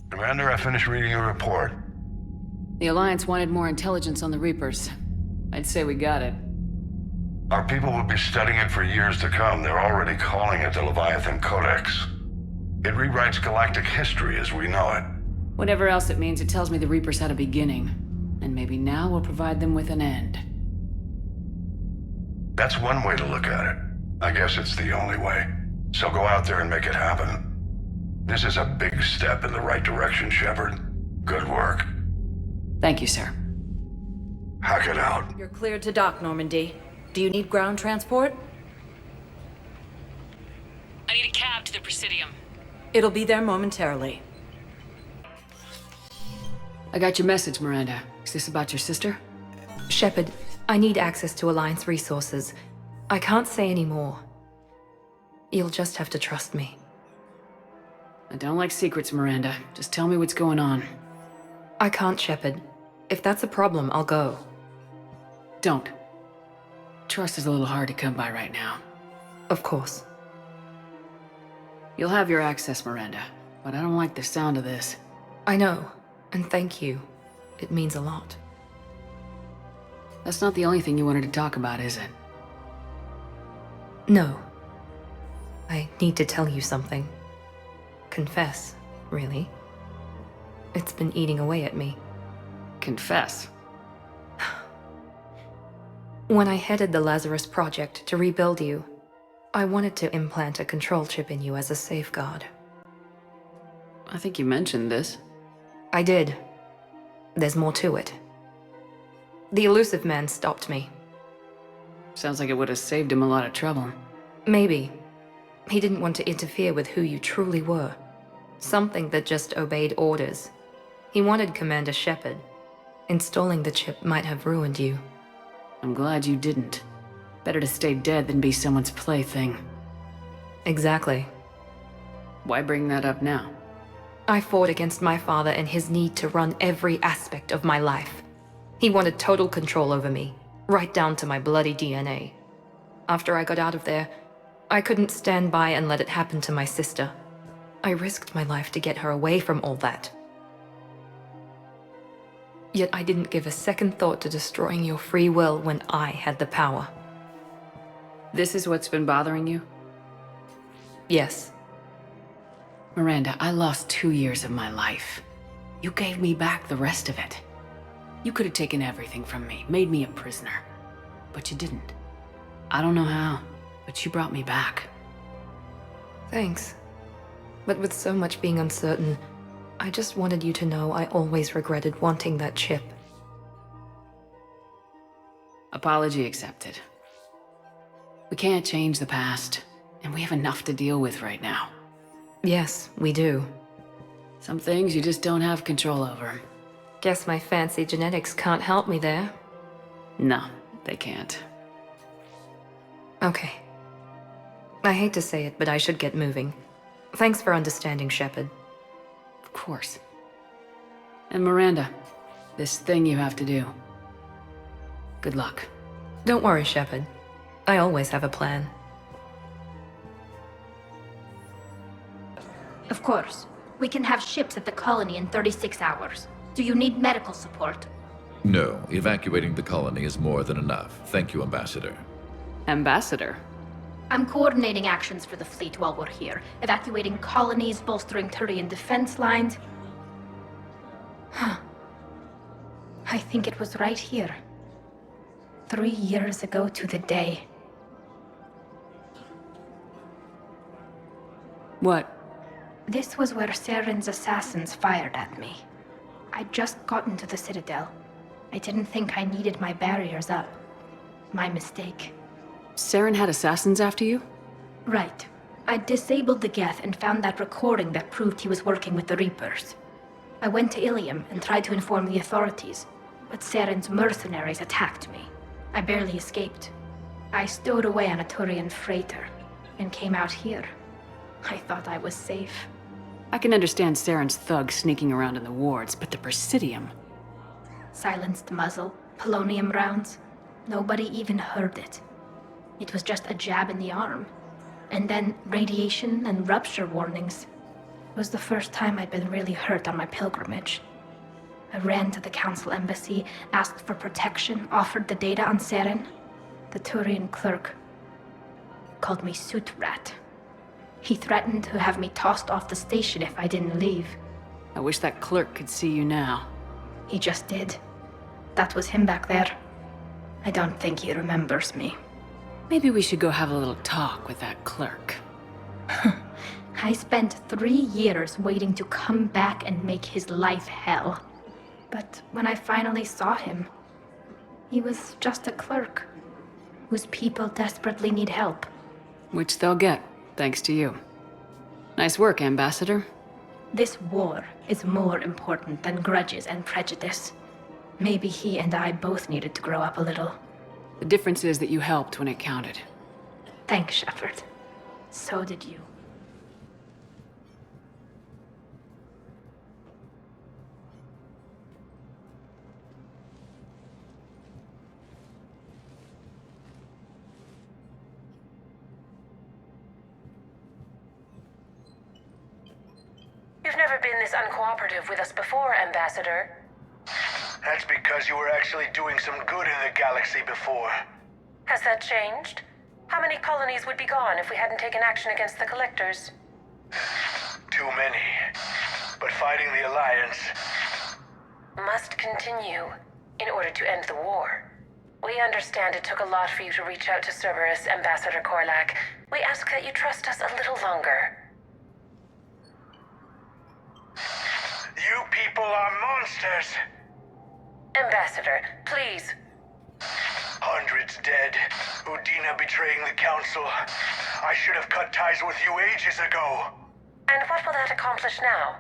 Commander, I finished reading your report. The Alliance wanted more intelligence on the Reapers. I'd say we got it. Our people will be studying it for years to come. They're already calling it the Leviathan Codex. It rewrites galactic history as we know it. Whatever else it means, it tells me the Reapers had a beginning. And maybe now we'll provide them with an end. That's one way to look at it. I guess it's the only way. So go out there and make it happen. This is a big step in the right direction, Shepard. Good work. Thank you, sir. Hack it out. You're cleared to dock, Normandy. Do you need ground transport? I need a cab to the Presidium. It'll be there momentarily. I got your message, Miranda. Is this about your sister? Shepard, I need access to Alliance resources. I can't say any more. You'll just have to trust me. I don't like secrets, Miranda. Just tell me what's going on. I can't, Shepard. If that's a problem, I'll go. Don't. Trust is a little hard to come by right now. Of course. You'll have your access, Miranda, but I don't like the sound of this. I know, and thank you. It means a lot. That's not the only thing you wanted to talk about, is it? No. I need to tell you something. Confess, really. It's been eating away at me. Confess. When I headed the Lazarus Project to rebuild you, I wanted to implant a control chip in you as a safeguard. I think you mentioned this. I did. There's more to it. The elusive man stopped me. Sounds like it would have saved him a lot of trouble. Maybe. He didn't want to interfere with who you truly were. Something that just obeyed orders. He wanted Commander Shepard. Installing the chip might have ruined you. I'm glad you didn't. Better to stay dead than be someone's plaything. Exactly. Why bring that up now? I fought against my father and his need to run every aspect of my life. He wanted total control over me, right down to my bloody DNA. After I got out of there, I couldn't stand by and let it happen to my sister. I risked my life to get her away from all that. Yet I didn't give a second thought to destroying your free will when I had the power. This is what's been bothering you? Yes. Miranda, I lost 2 years of my life. You gave me back the rest of it. You could have taken everything from me, made me a prisoner. But you didn't. I don't know how, but you brought me back. Thanks. But with so much being uncertain, I just wanted you to know I always regretted wanting that chip. Apology accepted. We can't change the past, and we have enough to deal with right now. Yes, we do. Some things you just don't have control over. Guess my fancy genetics can't help me there. No, they can't. Okay. I hate to say it, but I should get moving. Thanks for understanding, Shepard. Of course. And Miranda, this thing you have to do. Good luck. Don't worry, Shepard. I always have a plan. Of course. We can have ships at the colony in 36 hours. Do you need medical support? No, evacuating the colony is more than enough. Thank you, Ambassador. Ambassador? I'm coordinating actions for the fleet while we're here. Evacuating colonies, bolstering Turian defense lines. Huh. I think it was right here. 3 years ago to the day. What? This was where Saren's assassins fired at me. I'd just gotten to the Citadel. I didn't think I needed my barriers up. My mistake. Saren had assassins after you? Right. I disabled the Geth and found that recording that proved he was working with the Reapers. I went to Ilium and tried to inform the authorities, but Saren's mercenaries attacked me. I barely escaped. I stowed away on a Turian freighter and came out here. I thought I was safe. I can understand Saren's thugs sneaking around in the wards, but the Presidium... Silenced muzzle, polonium rounds. Nobody even heard it. It was just a jab in the arm. And then radiation and rupture warnings. It was the first time I'd been really hurt on my pilgrimage. I ran to the Council embassy, asked for protection, offered the data on Saren. The Turian clerk called me Soot Rat. He threatened to have me tossed off the station if I didn't leave. I wish that clerk could see you now. He just did. That was him back there. I don't think he remembers me. Maybe we should go have a little talk with that clerk. I spent 3 years waiting to come back and make his life hell. But when I finally saw him, he was just a clerk whose people desperately need help. Which they'll get, thanks to you. Nice work, Ambassador. This war is more important than grudges and prejudice. Maybe he and I both needed to grow up a little. The difference is that you helped when it counted. Thanks, Shepard. So did you. You've never been this uncooperative with us before, Ambassador. That's because you were actually doing some good in the galaxy before. Has that changed? How many colonies would be gone if we hadn't taken action against the Collectors? Too many. But fighting the Alliance... Must continue in order to end the war. We understand it took a lot for you to reach out to Cerberus, Ambassador Korlak. We ask that you trust us a little longer. You people are monsters! Ambassador, please. Hundreds dead. Udina betraying the Council. I should have cut ties with you ages ago. And what will that accomplish now?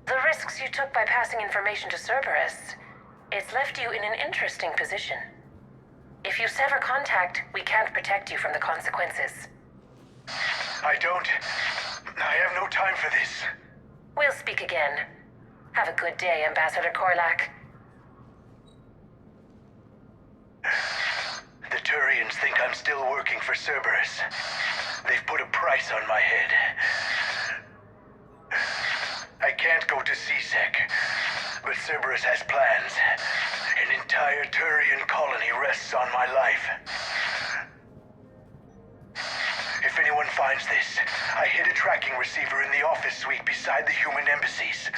The risks you took by passing information to Cerberus, it's left you in an interesting position. If you sever contact, we can't protect you from the consequences. I have no time for this. We'll speak again. Have a good day, Ambassador Korlak. The Turians think I'm still working for Cerberus. They've put a price on my head. I can't go to CSEC, but Cerberus has plans. An entire Turian colony rests on my life. If anyone finds this, I hid a tracking receiver in the office suite beside the human embassies.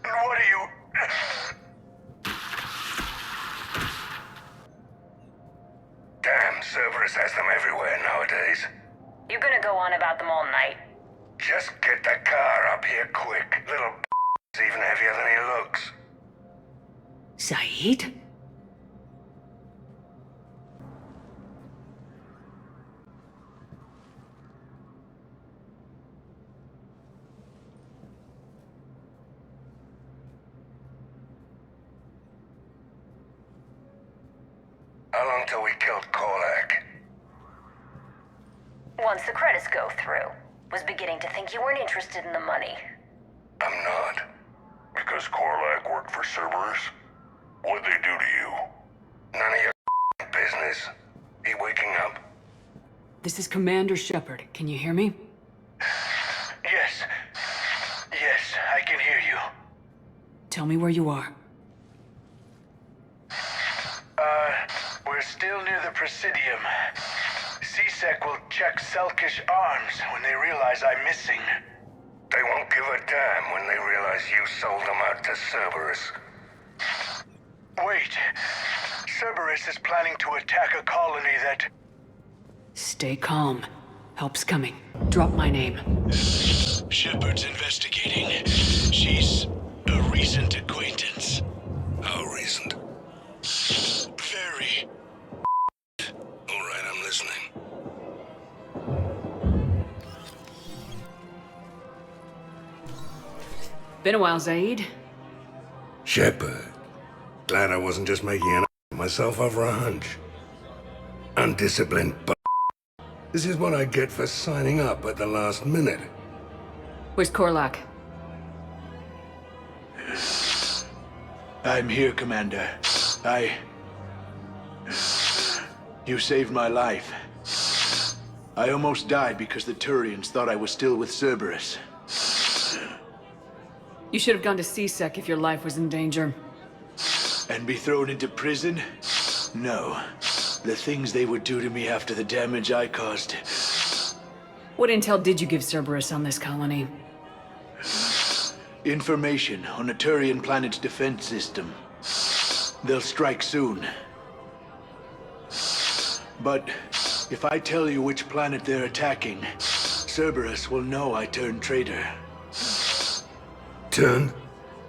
What are you... Damn, Cerberus has them everywhere nowadays. You gonna go on about them all night? Just get the car up here quick. Little is even heavier than he looks. Saeed? How long till we killed Korlak? Once the credits go through. Was beginning to think you weren't interested in the money. I'm not. Because Korlak worked for Cerberus? What'd they do to you? None of your business. He waking up? This is Commander Shepard. Can you hear me? Yes. Yes, I can hear you. Tell me where you are. We're still near the Presidium. CSEC will check Selkish arms when they realize I'm missing. They won't give a damn when they realize you sold them out to Cerberus. Wait. Cerberus is planning to attack a colony that... Stay calm. Help's coming. Drop my name. Shepard's investigating. She's a recent acquaintance. How recent? Very. All right, I'm listening. Been a while, Zaid. Shepard. Glad I wasn't just making an of myself over a hunch. Undisciplined This is what I get for signing up at the last minute. Where's Korlak? I'm here, Commander. You saved my life. I almost died because the Turians thought I was still with Cerberus. You should have gone to CSEC if your life was in danger. And be thrown into prison? No. The things they would do to me after the damage I caused. What intel did you give Cerberus on this colony? Information on a Turian planet's defense system. They'll strike soon. But if I tell you which planet they're attacking, Cerberus will know I turned traitor. Turned?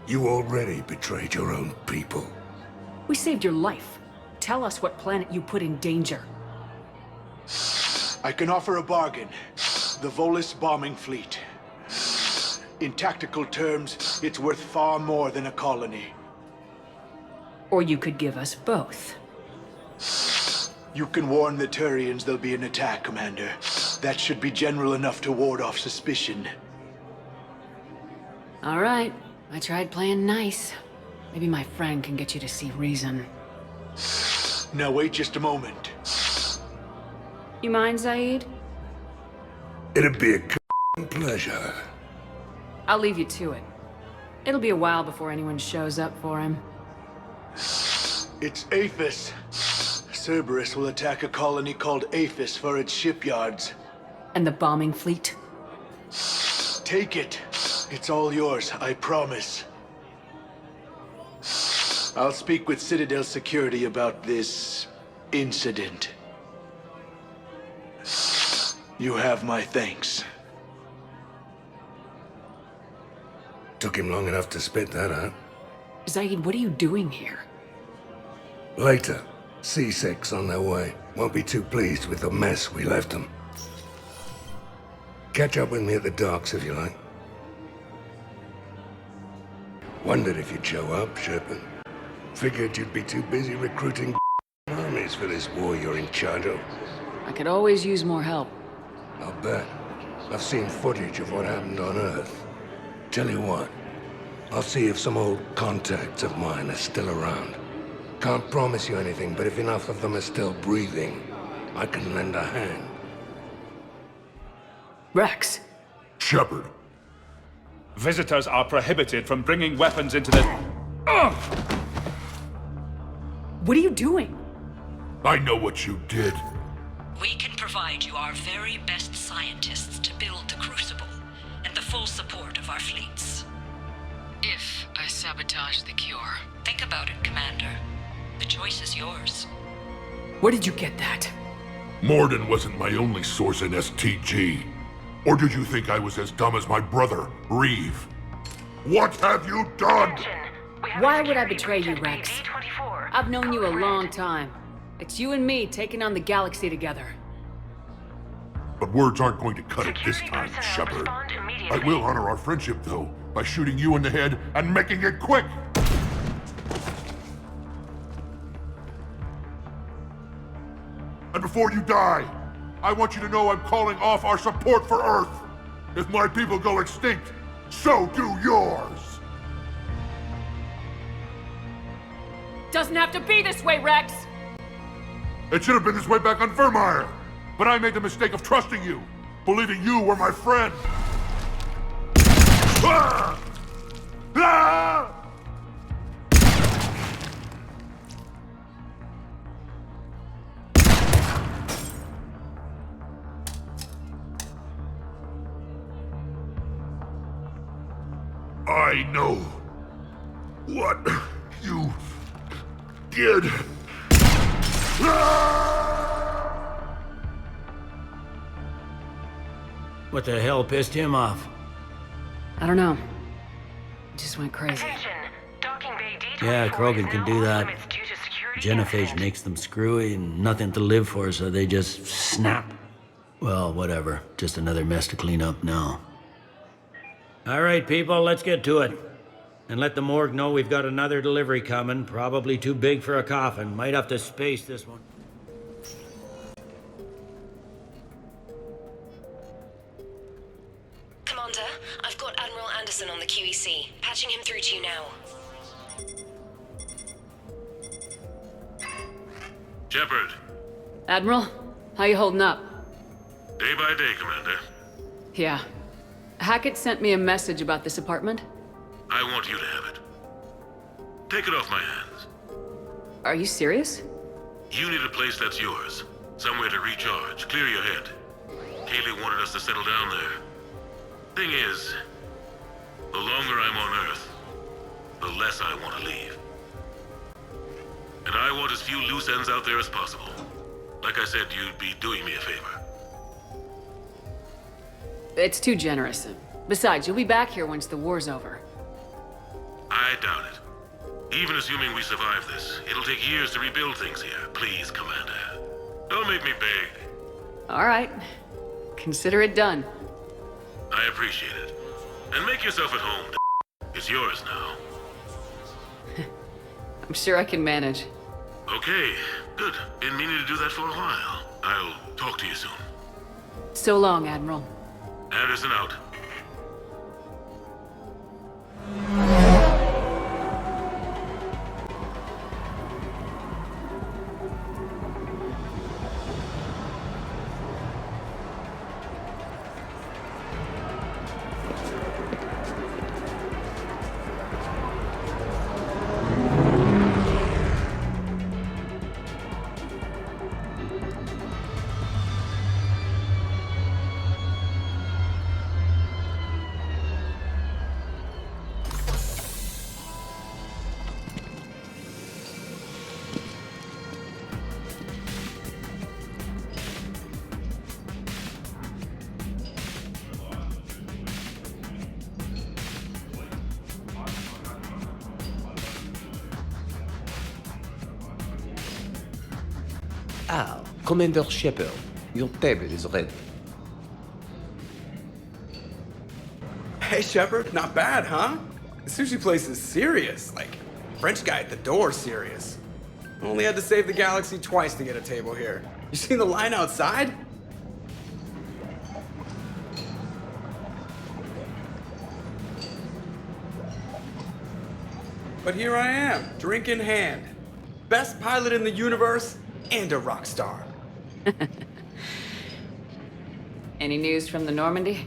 You already betrayed your own people. We saved your life. Tell us what planet you put in danger. I can offer a bargain. The Volus bombing fleet. In tactical terms, it's worth far more than a colony. Or you could give us both. You can warn the Turians there'll be an attack, Commander. That should be general enough to ward off suspicion. All right. I tried playing nice. Maybe my friend can get you to see reason. Now wait just a moment. You mind, Zaid? It'd be a pleasure. I'll leave you to it. It'll be a while before anyone shows up for him. It's Aphis. Cerberus will attack a colony called Aphis for its shipyards. And the bombing fleet? Take it. It's all yours, I promise. I'll speak with Citadel Security about this incident. You have my thanks. Took him long enough to spit that out. Zaid, what are you doing here? Later. C6 on their way. Won't be too pleased with the mess we left them. Catch up with me at the docks if you like. Wondered if you'd show up, Shepard. Figured you'd be too busy recruiting armies for this war you're in charge of. I could always use more help. I'll bet. I've seen footage of what happened on Earth. Tell you what, I'll see if some old contacts of mine are still around. Can't promise you anything, but if enough of them are still breathing, I can lend a hand. Rex! Shepard. Visitors are prohibited from bringing weapons into the... What are you doing? I know what you did. We can provide you our very best scientists to build the Crucible, and the full support of our fleets. If I sabotage the cure. Think about it, Commander. The choice is yours. Where did you get that? Morden wasn't my only source in STG. Or did you think I was as dumb as my brother, Reeve? What have you done? Why would I betray you, Rex? I've known you a long time. It's you and me taking on the galaxy together. But words aren't going to cut it this time, Shepard. I will honor our friendship, though, by shooting you in the head and making it quick! And before you die, I want you to know I'm calling off our support for Earth. If my people go extinct, so do yours! Doesn't have to be this way, Rex! It should have been this way back on Vermeer. But I made the mistake of trusting you, believing you were my friend. Ah! Ah! I know what you did. What the hell pissed him off? I don't know. He just went crazy. Attention! Docking Bay D24 Yeah, Krogan is can now do off that. limits due to security Genophage incident. makes them screwy and nothing to live for, so they just snap. Well, whatever. Just another mess to clean up now. All right, people, let's get to it. And let the morgue know we've got another delivery coming. Probably too big for a coffin. Might have to space this one. Commander, I've got Admiral Anderson on the QEC. Patching him through to you now. Shepard, Admiral, how you holding up? day by day, Commander. Yeah. Hackett sent me a message about this apartment. I want you to have it. Take it off my hands. Are you serious? You need a place that's yours. Somewhere to recharge, clear your head. Kaylee wanted us to settle down there. Thing is, the longer I'm on Earth, the less I want to leave. And I want as few loose ends out there as possible. Like I said, you'd be doing me a favor. It's too generous. Besides, you'll be back here once the war's over. I doubt it. Even assuming we survive this, it'll take years to rebuild things here. Please, Commander. Don't make me beg. All right. Consider it done. I appreciate it. And make yourself at home. It's yours now. I'm sure I can manage. Okay, good. Been meaning to do that for a while. I'll talk to you soon. So long, Admiral. Anderson out. Ah, Commander Shepard, your table is ready. Hey, Shepard, not bad, huh? The sushi place is serious. Like, French guy at the door serious. Only had to save the galaxy twice to get a table here. You seen the line outside? But here I am, drink in hand. Best pilot in the universe and a rock star. Any news from the Normandy?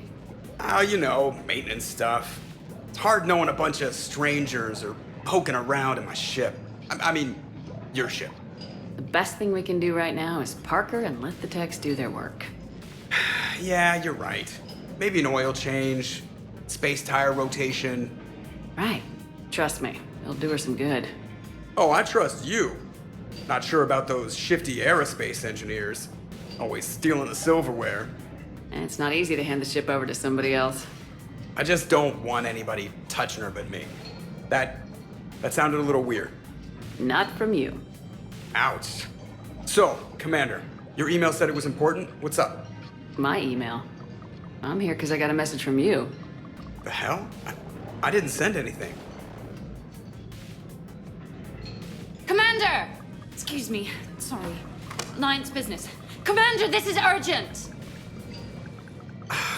Oh, you know, maintenance stuff. It's hard knowing a bunch of strangers or poking around in my ship. I mean, your ship. The best thing we can do right now is park her and let the techs do their work. Yeah, you're right. Maybe an oil change, space tire rotation. Right. Trust me, it'll do her some good. Oh, I trust you. Not sure about those shifty aerospace engineers. Always stealing the silverware. And it's not easy to hand the ship over to somebody else. I just don't want anybody touching her but me. That sounded a little weird. Not from you. Ouch. So, Commander, your email said it was important. What's up? My email? I'm here because I got a message from you. The hell? I didn't send anything. Commander! Excuse me. Sorry. Alliance business. Commander, this is urgent!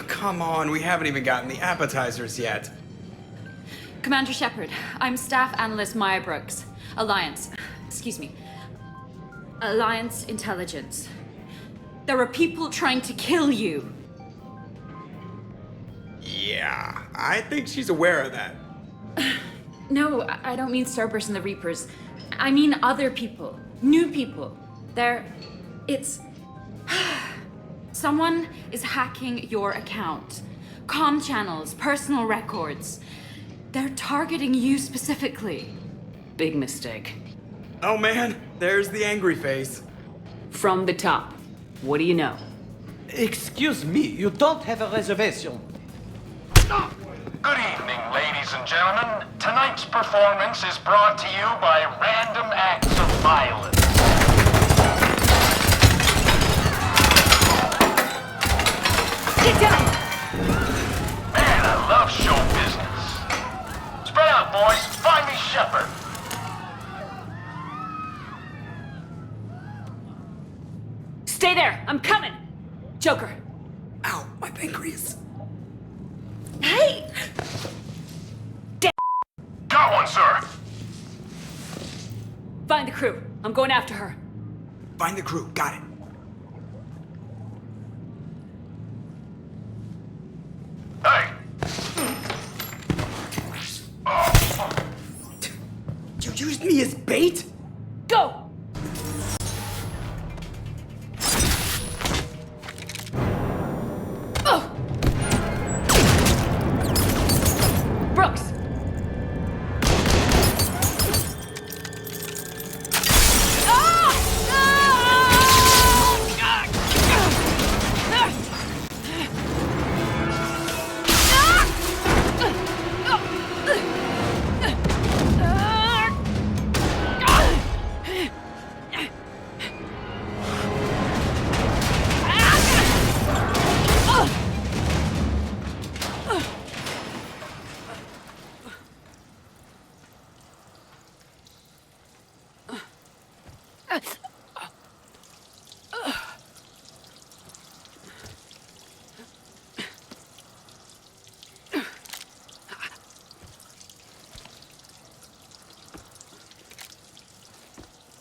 Come on, we haven't even gotten the appetizers yet. Commander Shepard, I'm Staff Analyst Maya Brooks. Alliance. Excuse me. Alliance Intelligence. There are people trying to kill you. Yeah, I think she's aware of that. No, I don't mean Cerberus and the Reapers. I mean other people. New people. It's... Someone is hacking your account. Comm channels, personal records. They're targeting you specifically. Big mistake. Oh man, there's the angry face. From the top. What do you know? Excuse me, you don't have a reservation. Good evening, ladies and gentlemen. Tonight's performance is brought to you by Random Acts of Violence. Get down! Man, I love show business. Spread out, boys. Find me Shepard. Stay there! I'm coming! Joker! Ow, my pancreas. Hey! Got one, sir. Find the crew. I'm going after her. Find the crew. Got it. Hey! You used me as bait? Go! Brooks!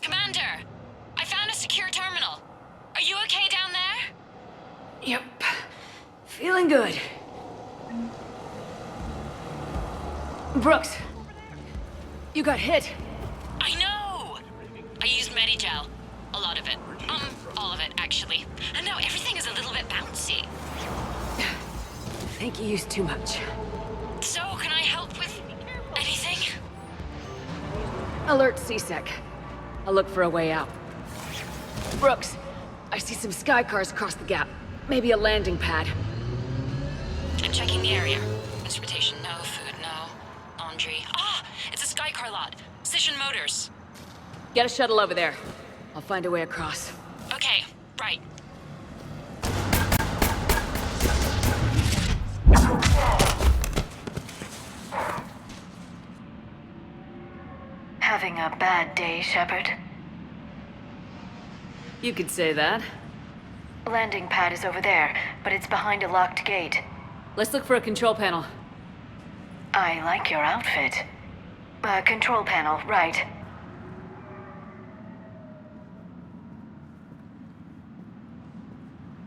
Commander, I found a secure terminal. Are you okay down there? Yep. Feeling good. Brooks! You got hit. I know! I used Medigel. A lot of it. All of it, actually. And now everything is a little bit bouncy. I think you used too much. So, can I help with anything? Alert CSEC. I'll look for a way out. Brooks, I see some sky cars across the gap. Maybe a landing pad. I'm checking the area. Transportation, no. Food, no. Laundry. Ah! It's a skycar lot. Cision Motors. Get a shuttle over there. I'll find a way across. Okay, right. Having a bad day, Shepard? You could say that. Landing pad is over there, but it's behind a locked gate. Let's look for a control panel. I like your outfit. Control panel, right.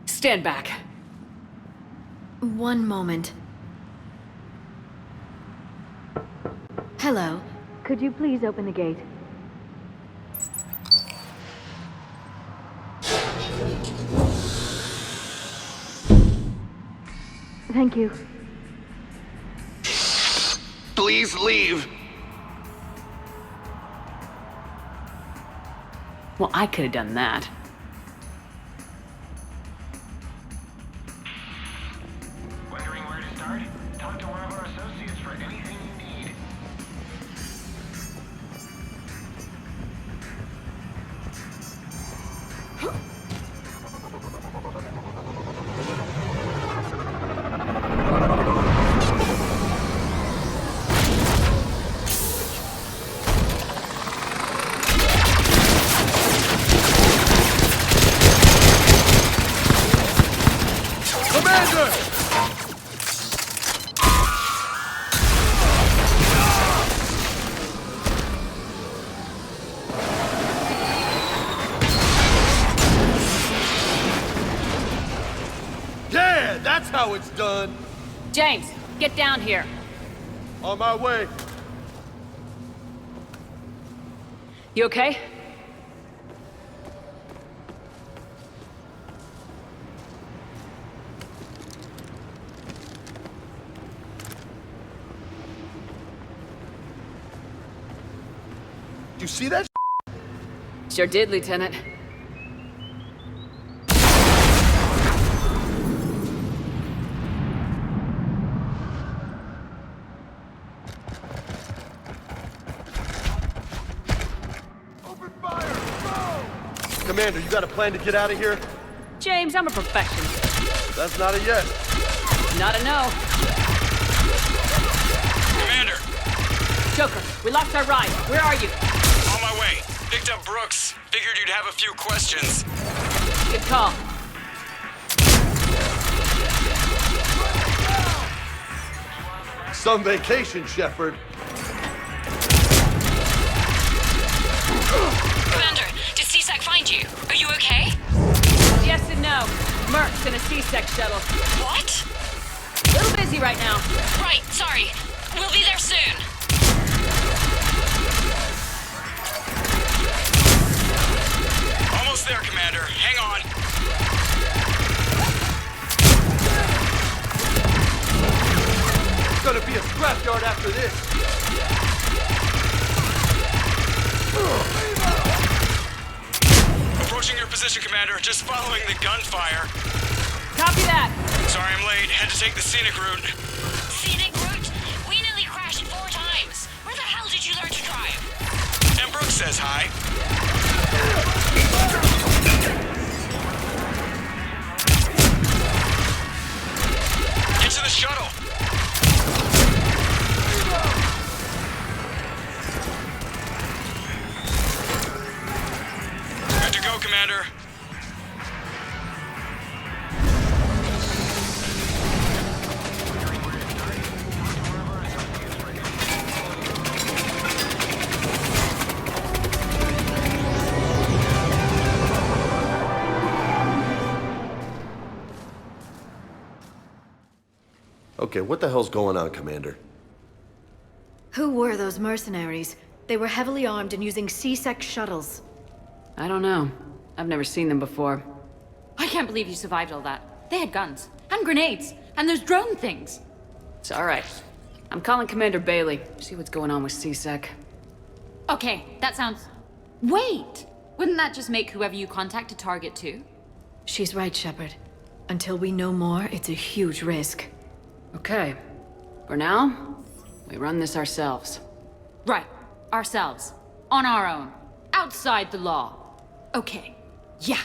Stand back. One moment. Hello. Could you please open the gate? Thank you. Please leave. Well, I could have done that. Wondering where to start? Talk to one of our associates for anything you need. Yeah, that's how it's done. James, get down here. On my way. You okay? You see that? Sure did, Lieutenant. Commander, you got a plan to get out of here? James, I'm a professional. That's not a yes. Not a no. Commander! Joker, we lost our ride. Where are you? On my way. Picked up Brooks. Figured you'd have a few questions. Good call. Some vacation, Shepard. Commander, did CSAC find you? Are you okay? Yes and no. Merc's in a C-Sec shuttle. What? A little busy right now. Right, sorry. We'll be there soon. Almost there, Commander. Hang on. It's gonna be a scrapyard after this. Approaching your position, Commander. Just following the gunfire. Copy that. Sorry I'm late. Had to take the scenic route. Scenic route? We nearly crashed 4 times. Where the hell did you learn to drive? And Brooks says hi. Get to the shuttle. Good to go, Commander. Okay, what the hell's going on, Commander? Who were those mercenaries? They were heavily armed and using C-Sec shuttles. I don't know. I've never seen them before. I can't believe you survived all that. They had guns, and grenades, and those drone things. It's alright. I'm calling Commander Bailey. See what's going on with C-Sec. Okay, that sounds... Wait! Wouldn't that just make whoever you contact a target too? She's right, Shepard. Until we know more, it's a huge risk. Okay. For now, we run this ourselves. Right. Ourselves. On our own. Outside the law. Okay. Yeah.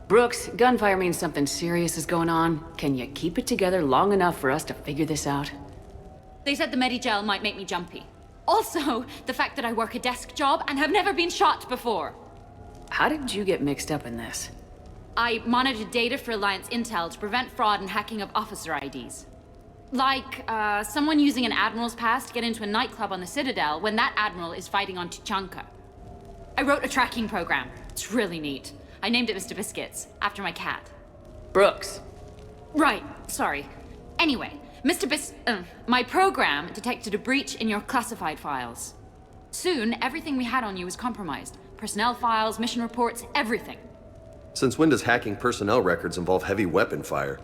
Brooks, gunfire means something serious is going on. Can you keep it together long enough for us to figure this out? They said the Medigel might make me jumpy. Also, the fact that I work a desk job and have never been shot before. How did you get mixed up in this? I monitored data for Alliance intel to prevent fraud and hacking of officer IDs. Like, someone using an Admiral's pass to get into a nightclub on the Citadel when that Admiral is fighting on Tuchanka. I wrote a tracking program. It's really neat. I named it Mr. Biscuits, after my cat. Brooks. Right, sorry. Anyway, my program detected a breach in your classified files. Soon, everything we had on you was compromised. Personnel files, mission reports, everything. Since when does hacking personnel records involve heavy weapon fire?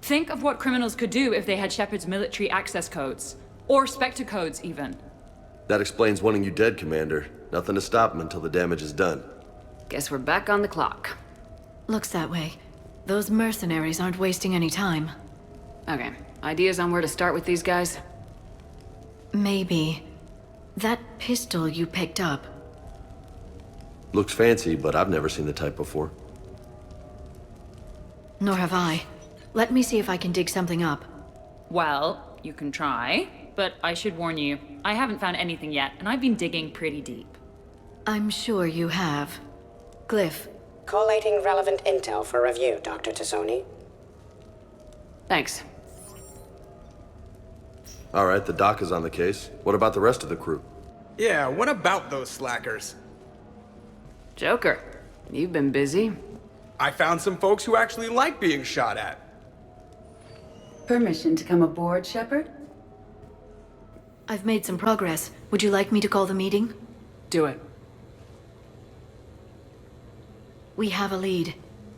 Think of what criminals could do if they had Shepard's military access codes. Or Spectre codes, even. That explains wanting you dead, Commander. Nothing to stop him until the damage is done. Guess we're back on the clock. Looks that way. Those mercenaries aren't wasting any time. Okay, ideas on where to start with these guys? Maybe. That pistol you picked up. Looks fancy, but I've never seen the type before. Nor have I. Let me see if I can dig something up. Well, you can try, but I should warn you, I haven't found anything yet, and I've been digging pretty deep. I'm sure you have. Glyph. Collating relevant intel for review, Dr. Tassoni. Thanks. All right, the doc is on the case. What about the rest of the crew? Yeah, what about those slackers? Joker, you've been busy. I found some folks who actually like being shot at. Permission to come aboard, Shepard? I've made some progress. Would you like me to call the meeting? Do it. We have a lead.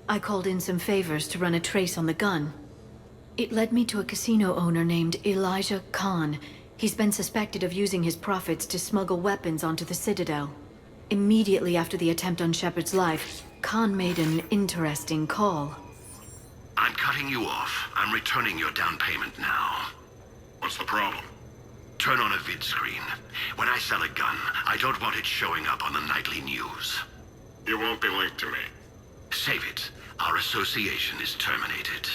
I called in some favors to run a trace on the gun. It led me to a casino owner named Elijah Khan. He's been suspected of using his profits to smuggle weapons onto the Citadel. Immediately after the attempt on Shepard's life, Khan made an interesting call. I'm cutting you off. I'm returning your down payment now. What's the problem? Turn on a vid screen. When I sell a gun, I don't want it showing up on the nightly news. You won't be linked to me. Save it. Our association is terminated.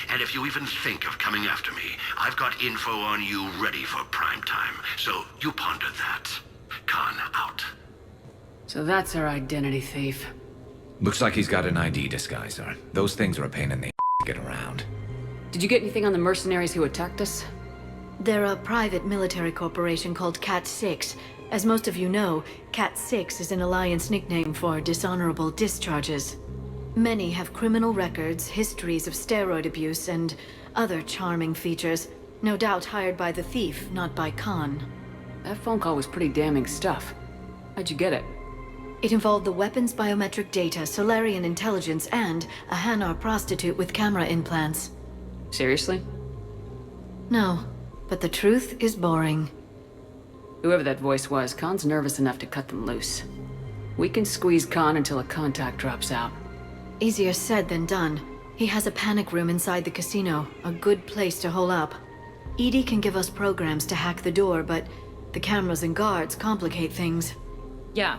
And if you even think of coming after me, I've got info on you ready for prime time. So you ponder that. Khan out. So that's our identity thief. Looks like he's got an ID disguiser. Those things are a pain in the to get around. Did you get anything on the mercenaries who attacked us? They're a private military corporation called Cat-6. As most of you know, Cat-6 is an Alliance nickname for dishonorable discharges. Many have criminal records, histories of steroid abuse, and other charming features. No doubt hired by the thief, not by Khan. That phone call was pretty damning stuff. How'd you get it? It involved the weapon's biometric data, Solarian intelligence, and a Hanar prostitute with camera implants. Seriously? No, but the truth is boring. Whoever that voice was, Khan's nervous enough to cut them loose. We can squeeze Khan until a contact drops out. Easier said than done. He has a panic room inside the casino, a good place to hole up. EDI can give us programs to hack the door, but the cameras and guards complicate things. Yeah.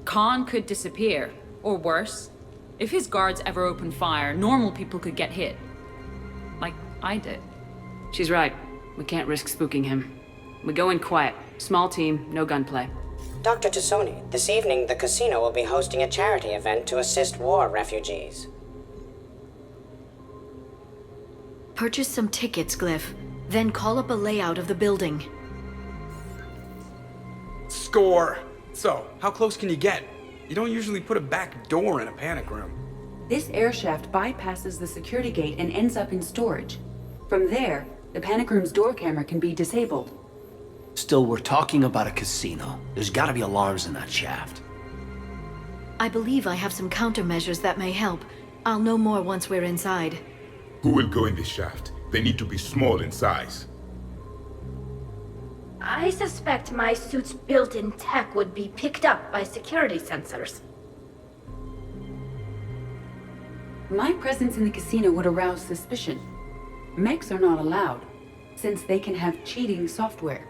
Khan could disappear, or worse. If his guards ever opened fire, normal people could get hit. Like I did. She's right. We can't risk spooking him. We go in quiet. Small team, no gunplay. Dr. Tassoni, this evening the casino will be hosting a charity event to assist war refugees. Purchase some tickets, Glyph. Then call up a layout of the building. Score! So, how close can you get? You don't usually put a back door in a panic room. This air shaft bypasses the security gate and ends up in storage. From there, the panic room's door camera can be disabled. Still, we're talking about a casino. There's gotta be alarms in that shaft. I believe I have some countermeasures that may help. I'll know more once we're inside. Who will go in this shaft? They need to be small in size. I suspect my suit's built-in tech would be picked up by security sensors. My presence in the casino would arouse suspicion. Mechs are not allowed, since they can have cheating software.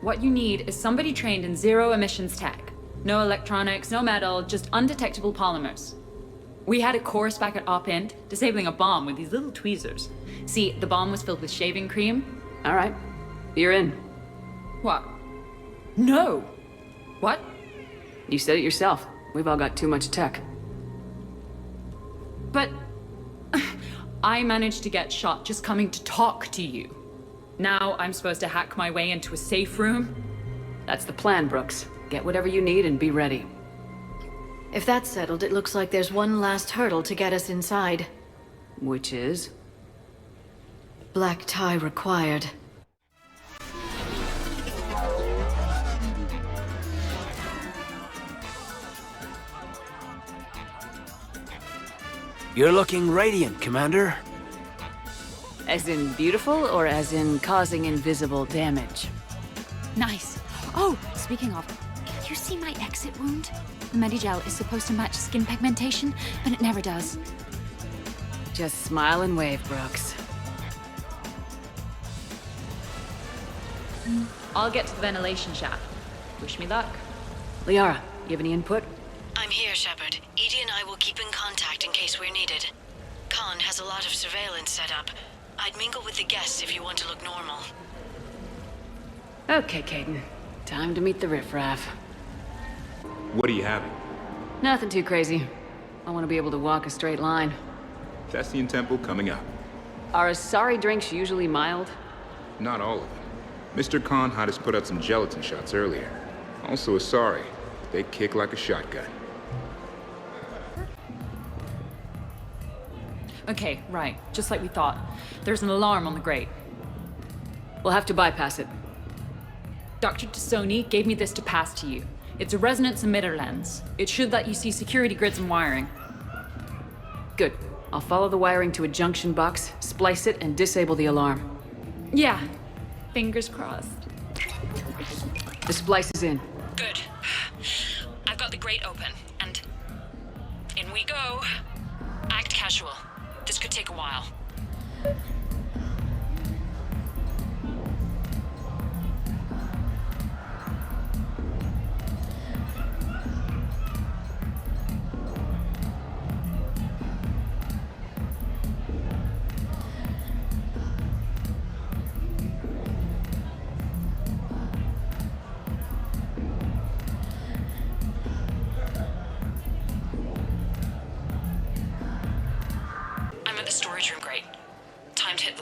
What you need is somebody trained in zero emissions tech. No electronics, no metal, just undetectable polymers. We had a course back at Op End, disabling a bomb with these little tweezers. See, the bomb was filled with shaving cream. All right, you're in. What? No! What? You said it yourself. We've all got too much tech. But I managed to get shot just coming to talk to you. Now I'm supposed to hack my way into a safe room? That's the plan, Brooks. Get whatever you need and be ready. If that's settled, it looks like there's one last hurdle to get us inside. Which is? Black tie required. You're looking radiant, Commander. As in beautiful, or as in causing invisible damage? Nice. Oh, speaking of, can you see my exit wound? The Medigel is supposed to match skin pigmentation, but it never does. Just smile and wave, Brooks. I'll get to the ventilation shaft. Wish me luck. Liara, you have any input? I'm here, Shepard. EDI and I will keep in contact in case we're needed. Khan has a lot of surveillance set up. I'd mingle with the guests if you want to look normal. Okay, Caden. Time to meet the riffraff. What are you having? Nothing too crazy. I want to be able to walk a straight line. Thessian Temple coming up. Are Asari drinks usually mild? Not all of them. Mr. Khan had us put out some gelatin shots earlier. Also Asari. They kick like a shotgun. Okay, right. Just like we thought. There's an alarm on the grate. We'll have to bypass it. Dr. Tassoni gave me this to pass to you. It's a resonance emitter lens. It should let you see security grids and wiring. Good. I'll follow the wiring to a junction box, splice it, and disable the alarm. Yeah. Fingers crossed. The splice is in. Good. I've got the grate open, and in we go. Act casual. This could take a while.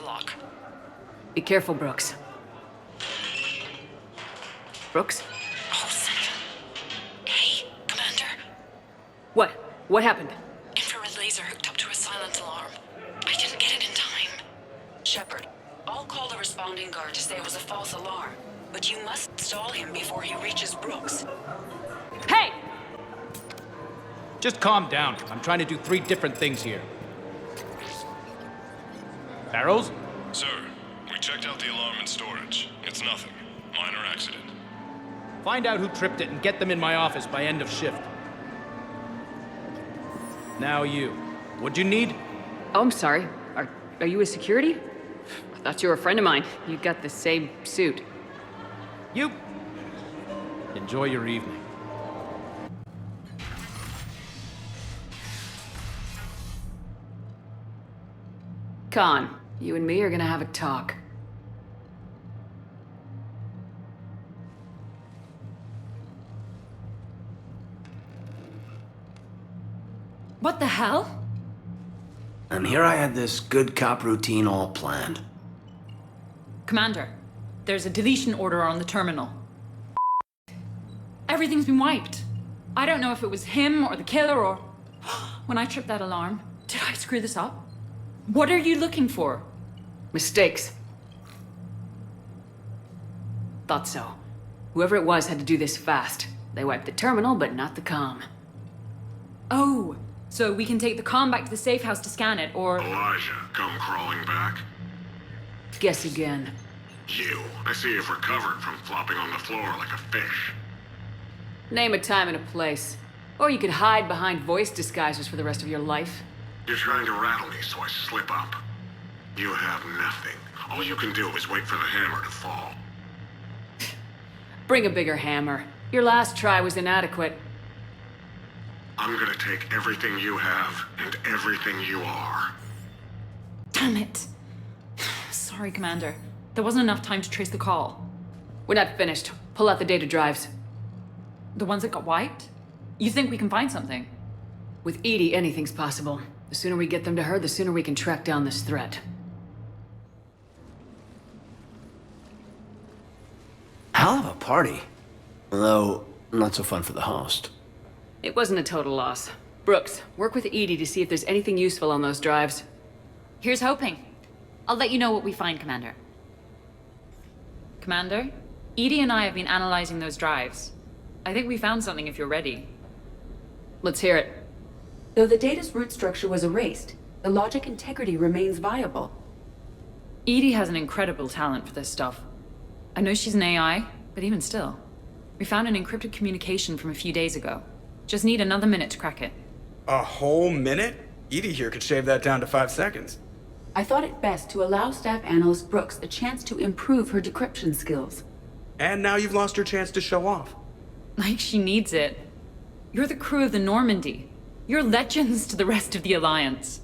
lock. Be careful, Brooks. Brooks? Oh, son of a... Hey, Commander. What? What happened? Infrared laser hooked up to a silent alarm. I didn't get it in time. Shepard, I'll call the responding guard to say it was a false alarm, but you must stall him before he reaches Brooks. Hey! Just calm down. I'm trying to do 3 different things here. Barrows? Sir, we checked out the alarm in storage. It's nothing. Minor accident. Find out who tripped it and get them in my office by end of shift. Now you. What'd you need? Oh, I'm sorry. Are you a security? I thought you were a friend of mine. You got the same suit. You. Enjoy your evening. Khan, you and me are gonna have a talk. What the hell? And here I had this good cop routine all planned. Commander, there's a deletion order on the terminal. Everything's been wiped. I don't know if it was him or the killer or... When I tripped that alarm, did I screw this up? What are you looking for? Mistakes. Thought so. Whoever it was had to do this fast. They wiped the terminal, but not the comm. Oh, so we can take the comm back to the safe house to scan it, or... Elijah, come crawling back. Guess again. You. I see you've recovered from flopping on the floor like a fish. Name a time and a place. Or you could hide behind voice disguisers for the rest of your life. You're trying to rattle me, so I slip up. You have nothing. All you can do is wait for the hammer to fall. Bring a bigger hammer. Your last try was inadequate. I'm gonna take everything you have and everything you are. Damn it. Sorry, Commander. There wasn't enough time to trace the call. We're not finished. Pull out the data drives. The ones that got wiped? You think we can find something? With Edie, anything's possible. The sooner we get them to her, the sooner we can track down this threat. Hell of a party. Though, not so fun for the host. It wasn't a total loss. Brooks, work with Edie to see if there's anything useful on those drives. Here's hoping. I'll let you know what we find, Commander. Commander, Edie and I have been analyzing those drives. I think we found something if you're ready. Let's hear it. Though the data's root structure was erased, the logic integrity remains viable. Edie has an incredible talent for this stuff. I know she's an AI, but even still. We found an encrypted communication from a few days ago. Just need another minute to crack it. A whole minute? Edie here could shave that down to 5 seconds. I thought it best to allow Staff Analyst Brooks a chance to improve her decryption skills. And now you've lost your chance to show off. Like she needs it. You're the crew of the Normandy. You're legends to the rest of the Alliance.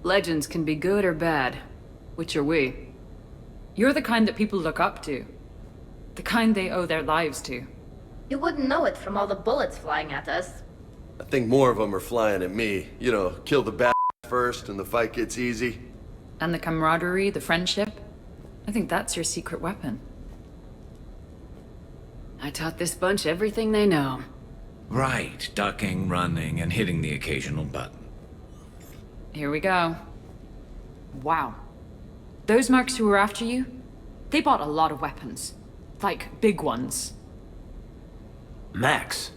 Legends can be good or bad. Which are we? You're the kind that people look up to. The kind they owe their lives to. You wouldn't know it from all the bullets flying at us. I think more of them are flying at me. You know, kill the bad first and the fight gets easy. And the camaraderie, the friendship. I think that's your secret weapon. I taught this bunch everything they know. Right, ducking, running, and hitting the occasional button. Here we go. Wow. Those mercs who were after you, they bought a lot of weapons. Like, big ones. Max,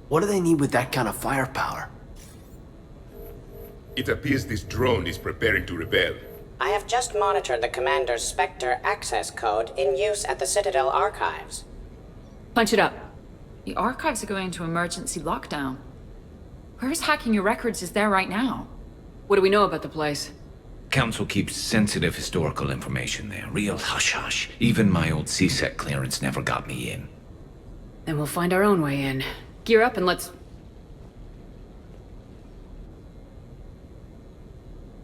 what do they need with that kind of firepower? It appears this drone is preparing to rebel. I have just monitored the Commander's Spectre access code in use at the Citadel archives. Punch it up. The archives are going into emergency lockdown. Whoever's hacking your records is there right now. What do we know about the place? Council keeps sensitive historical information there. Real hush-hush. Even my old CSEC clearance never got me in. Then we'll find our own way in. Gear up and let's...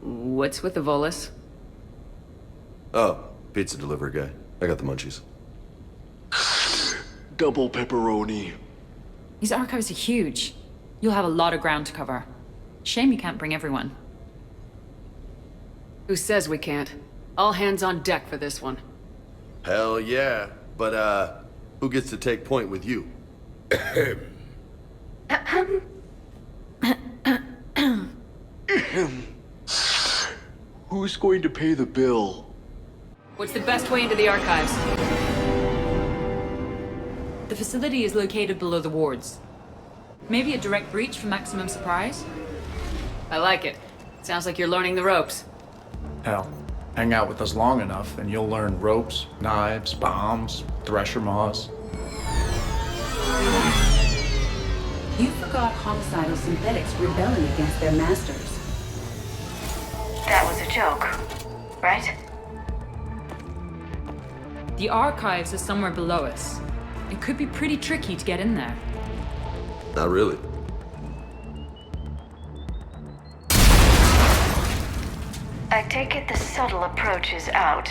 What's with the Volus? Oh, pizza delivery guy. I got the munchies. Double pepperoni. These archives are huge. You'll have a lot of ground to cover. Shame you can't bring everyone. Who says we can't? All hands on deck for this one. Hell yeah. But, who gets to take point with you? Who's going to pay the bill? What's the best way into the archives? The facility is located below the wards. Maybe a direct breach for maximum surprise? I like it. Sounds like you're learning the ropes. Hell, hang out with us long enough and you'll learn ropes, knives, bombs, thresher maws. You forgot homicidal synthetics rebelling against their masters. That was a joke, right? The archives are somewhere below us. It could be pretty tricky to get in there. Not really. I take it the subtle approach is out.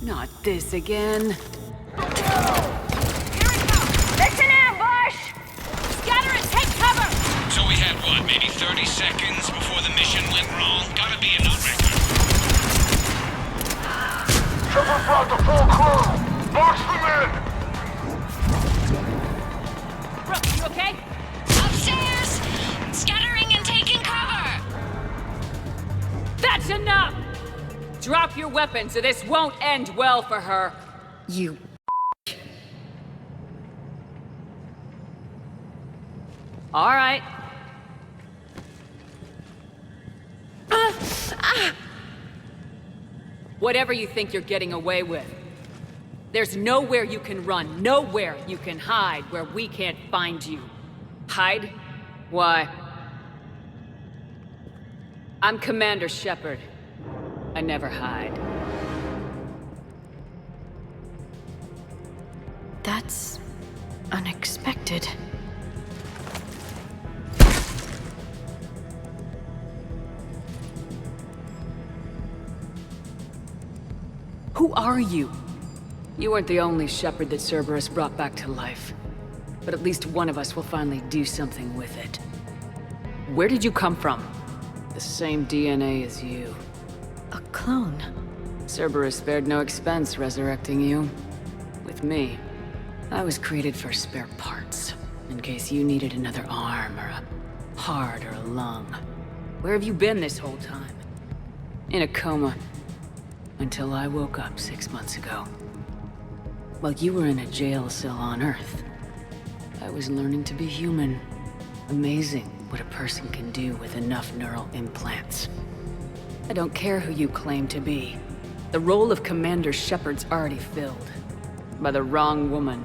Not this again. It's an ambush! Scatter and take cover! So we had what, maybe 30 seconds before the mission went wrong? Gotta be a new record. Shepard brought the full crew! Box them in! Brooks, you okay? Upstairs! Scattering and taking cover! That's enough! Drop your weapons or this won't end well for her. You... All right. Whatever you think you're getting away with. There's nowhere you can run, nowhere you can hide where we can't find you. Hide? Why? I'm Commander Shepard. I never hide. That's unexpected. Who are you? You weren't the only Shepard that Cerberus brought back to life. But at least one of us will finally do something with it. Where did you come from? The same DNA as you. A clone. Cerberus spared no expense resurrecting you. With me, I was created for spare parts, in case you needed another arm, or a heart, or a lung. Where have you been this whole time? In a coma. Until I woke up 6 months ago. While you were in a jail cell on Earth, I was learning to be human. Amazing what a person can do with enough neural implants. I don't care who you claim to be. The role of Commander Shepard's already filled. By the wrong woman.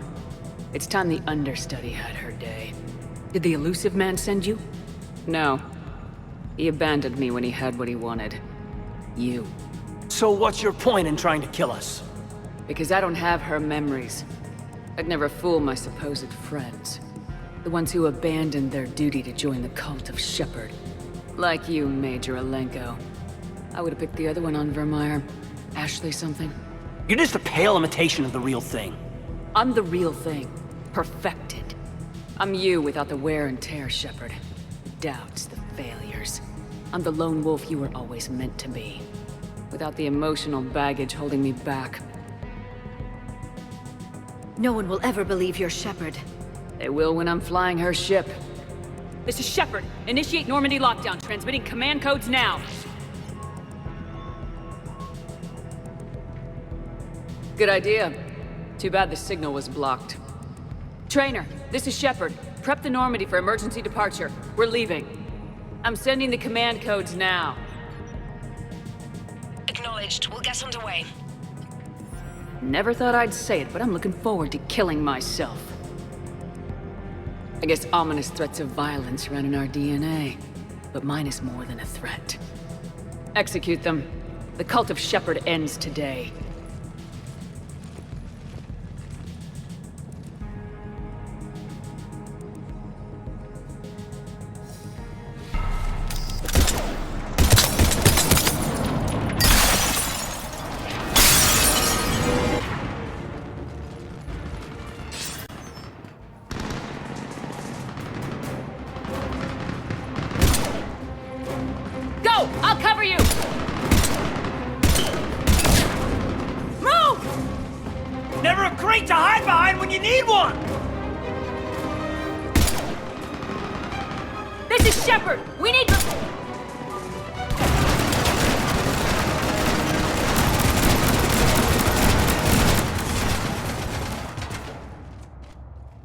It's time the understudy had her day. Did the elusive man send you? No. He abandoned me when he had what he wanted. You. So what's your point in trying to kill us? Because I don't have her memories. I'd never fool my supposed friends. The ones who abandoned their duty to join the cult of Shepard. Like you, Major Alenko. I would have picked the other one on Vermeer. Ashley something. You're just a pale imitation of the real thing. I'm the real thing. Perfected. I'm you without the wear and tear, Shepard. The doubts, the failures. I'm the lone wolf you were always meant to be. Without the emotional baggage holding me back. No one will ever believe you're Shepard. They will when I'm flying her ship. This is Shepard. Initiate Normandy lockdown. Transmitting command codes now. Good idea. Too bad the signal was blocked. Trainer, this is Shepard. Prep the Normandy for emergency departure. We're leaving. I'm sending the command codes now. Acknowledged. We'll get underway. Never thought I'd say it, but I'm looking forward to killing myself. I guess ominous threats of violence run in our DNA, but mine is more than a threat. Execute them. The cult of Shepard ends today. restraint to hide behind when you need one! This is Shepard! We need to...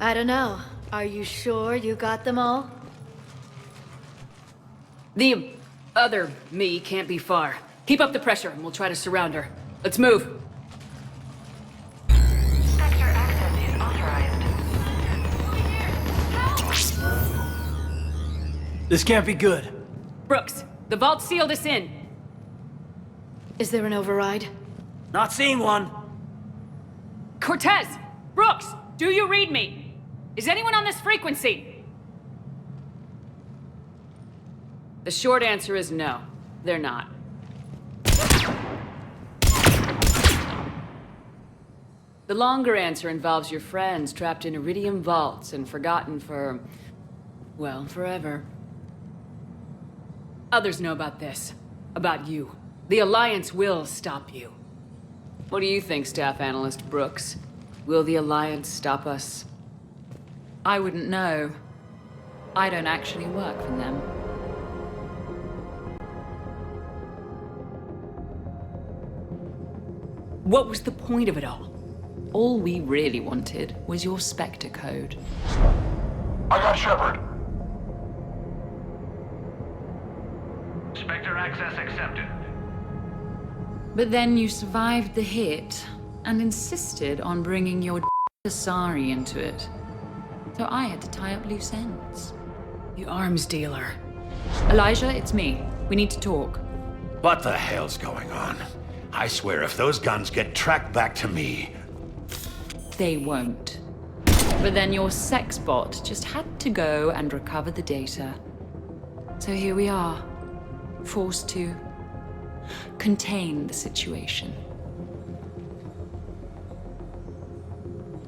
I don't know. Are you sure you got them all? The other me can't be far. Keep up the pressure and we'll try to surround her. Let's move. Sector access is authorized. This can't be good. Brooks, the vault sealed us in. Is there an override? Not seeing one. Cortez! Brooks! Do you read me? Is anyone on this frequency? The short answer is no. They're not. The longer answer involves your friends trapped in Iridium vaults and forgotten for... well, forever. Others know about this. About you. The Alliance will stop you. What do you think, Staff Analyst Brooks? Will the Alliance stop us? I wouldn't know. I don't actually work for them. What was the point of it all? All we really wanted was your Spectre code. I got Shepard. Spectre access accepted. But then you survived the hit and insisted on bringing your Asari into it. So I had to tie up loose ends. The arms dealer. Elijah, it's me. We need to talk. What the hell's going on? I swear if those guns get tracked back to me... They won't. But then your sex bot just had to go and recover the data. So here we are, forced to contain the situation.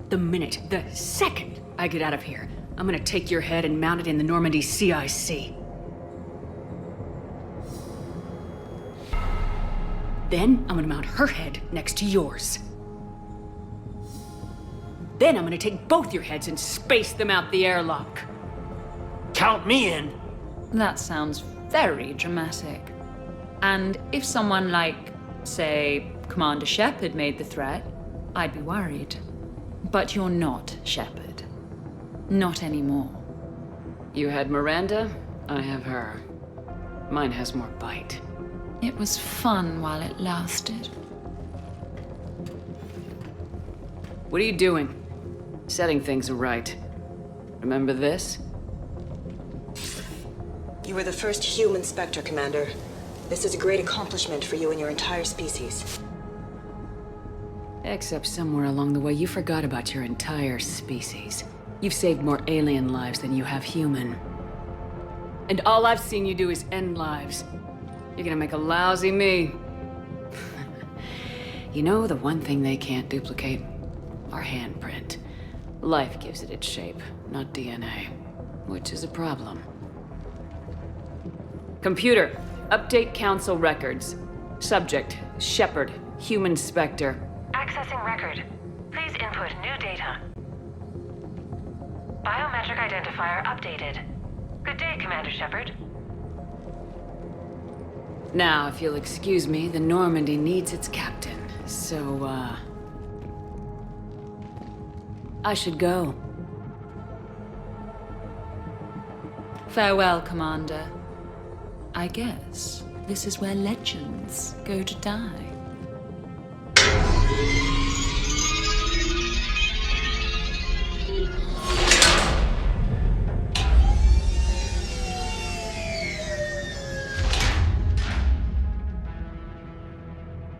The second I get out of here, I'm gonna take your head and mount it in the Normandy CIC. Then I'm gonna mount her head next to yours. Then I'm gonna take both your heads and space them out the airlock. Count me in. That sounds very dramatic. And if someone like, say, Commander Shepard made the threat, I'd be worried. But you're not Shepard. Not anymore. You had Miranda, I have her. Mine has more bite. It was fun while it lasted. What are you doing? Setting things right. Remember this? You were the first human Spectre, Commander. This is a great accomplishment for you and your entire species. Except somewhere along the way you forgot about your entire species. You've saved more alien lives than you have human. And all I've seen you do is end lives. You're gonna make a lousy me. You know, the one thing they can't duplicate? Our handprint. Life gives it its shape, not DNA. Which is a problem. Computer, update Council records. Subject, Shepard, human Spectre. Accessing record. Please input new data. Biometric identifier updated. Good day, Commander Shepard. Now, if you'll excuse me, the Normandy needs its captain. So, I should go. Farewell, Commander. I guess this is where legends go to die.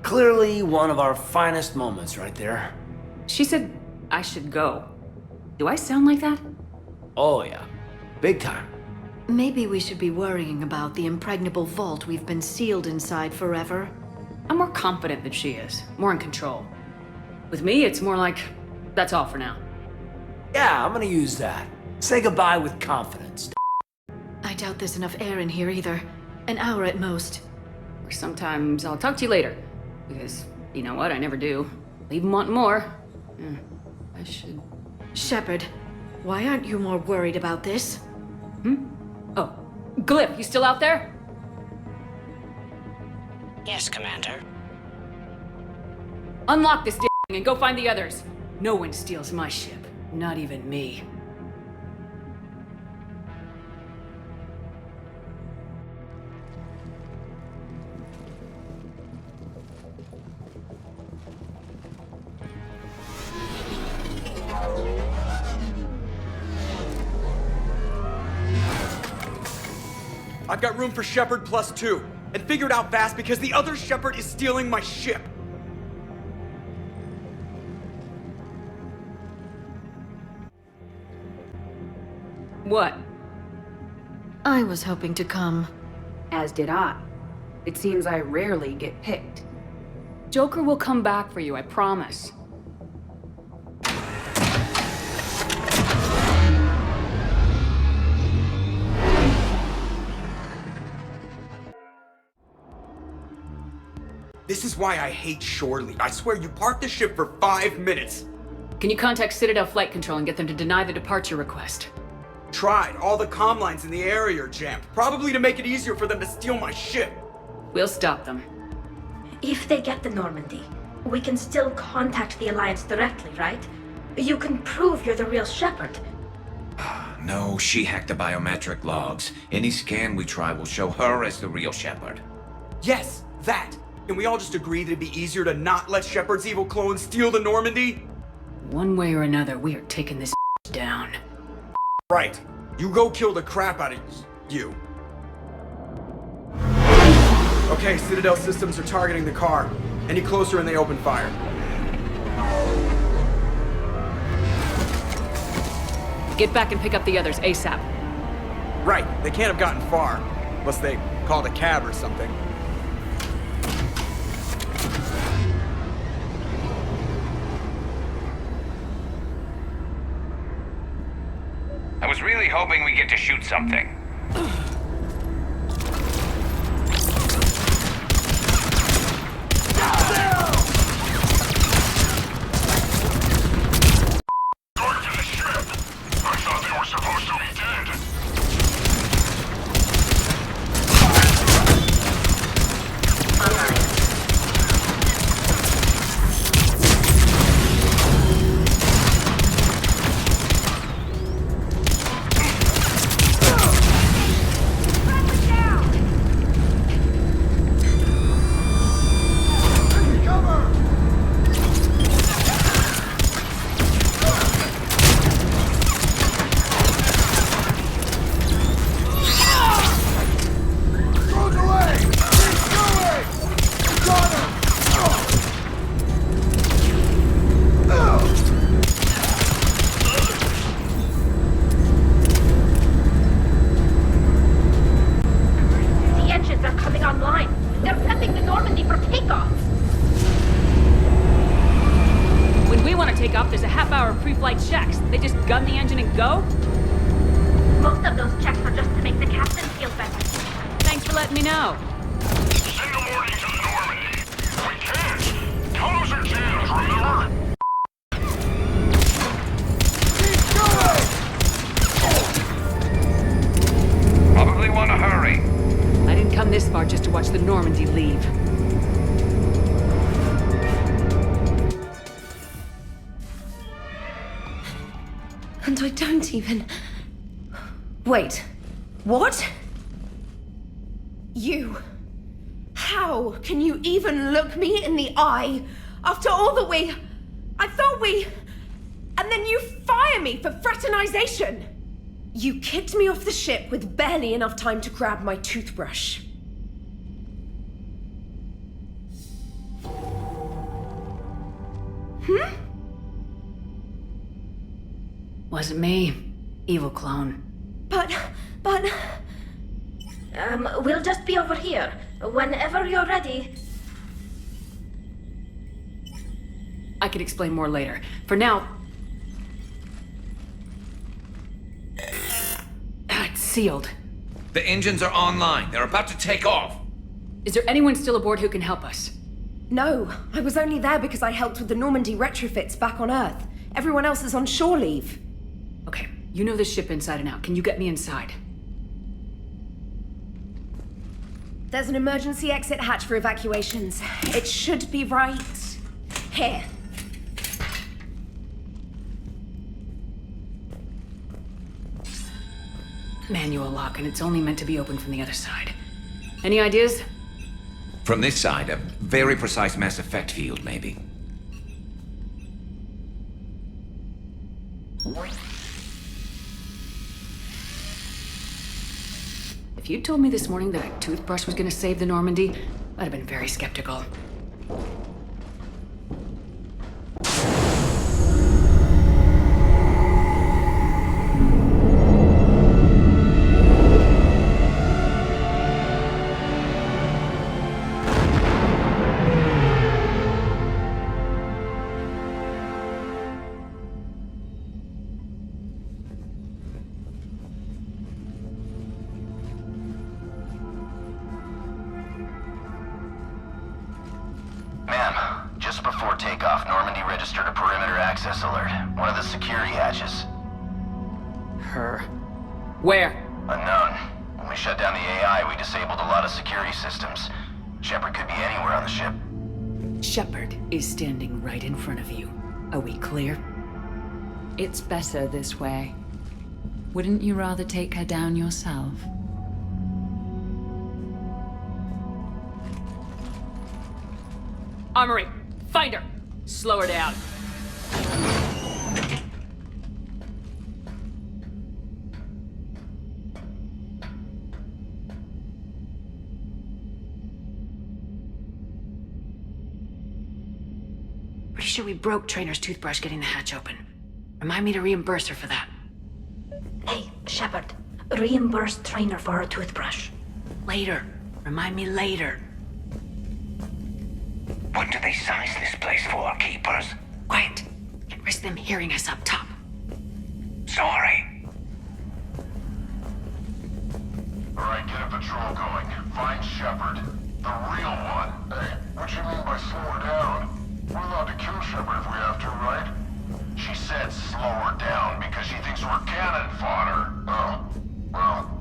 Clearly one of our finest moments right there. She said I should go. Do I sound like that? Oh yeah, big time. Maybe we should be worrying about the impregnable vault we've been sealed inside forever. I'm more confident than she is. More in control. With me, it's more like, that's all for now. Yeah, I'm gonna use that. Say goodbye with confidence. I doubt there's enough air in here either. An hour at most. Or sometimes I'll talk to you later. Because, you know what, I never do. Leave them wanting more. I should... Shepard, why aren't you more worried about this? Oh, Glyph, you still out there? Yes, Commander. Unlock this thing and go find the others. No one steals my ship. Not even me. I've got room for Shepard +2, and figured out fast because the other Shepard is stealing my ship. What? I was hoping to come. As did I. It seems I rarely get picked. Joker will come back for you, I promise. This is why I hate shore leave. I swear you parked the ship for 5 minutes. Can you contact Citadel Flight Control and get them to deny the departure request? Tried. All the comm lines in the area are jammed. Probably to make it easier for them to steal my ship. We'll stop them. If they get the Normandy, we can still contact the Alliance directly, right? You can prove you're the real Shepard. No, she hacked the biometric logs. Any scan we try will show her as the real Shepard. Yes, that. Can we all just agree that it'd be easier to not let Shepard's evil clone steal the Normandy? One way or another, we are taking this down. Right. You go kill the crap out of you. Okay, Citadel systems are targeting the car. Any closer and they open fire. Get back and pick up the others ASAP. Right. They can't have gotten far. Unless they called a cab or something. I was really hoping we get to shoot something. And I don't even... Wait. What? You... How can you even look me in the eye after all that we... I thought we... And then you fire me for fraternization! You kicked me off the ship with barely enough time to grab my toothbrush. Wasn't me. Evil clone. But... We'll just be over here. Whenever you're ready. I can explain more later. For now... It's sealed. The engines are online. They're about to take off. Is there anyone still aboard who can help us? No, I was only there because I helped with the Normandy retrofits back on Earth. Everyone else is on shore leave. Okay, you know this ship inside and out. Can you get me inside? There's an emergency exit hatch for evacuations. It should be right here. Manual lock, and it's only meant to be opened from the other side. Any ideas? From this side, a very precise mass effect field, maybe. If you'd told me this morning that a toothbrush was gonna save the Normandy, I'd have been very skeptical. Ma'am, just before takeoff, Normandy registered a perimeter access alert. One of the security hatches. Her. Where? Unknown. When we shut down the AI, we disabled a lot of security systems. Shepard could be anywhere on the ship. Shepard is standing right in front of you. Are we clear? It's better this way. Wouldn't you rather take her down yourself? Armory, find her! Slow her down. Pretty sure we broke Trainer's toothbrush getting the hatch open. Remind me to reimburse her for that. Hey, Shepard. Reimburse Trainer for her toothbrush. Later. Remind me later. What do they size this place for, Keepers? Quiet. Can't risk them hearing us up top. Sorry. Alright, get a patrol going. Find Shepard. The real one. Hey, what you mean by slow her down? We're allowed to kill Shepard if we have to, right? She said slow her down because she thinks we're cannon fodder. Oh, well.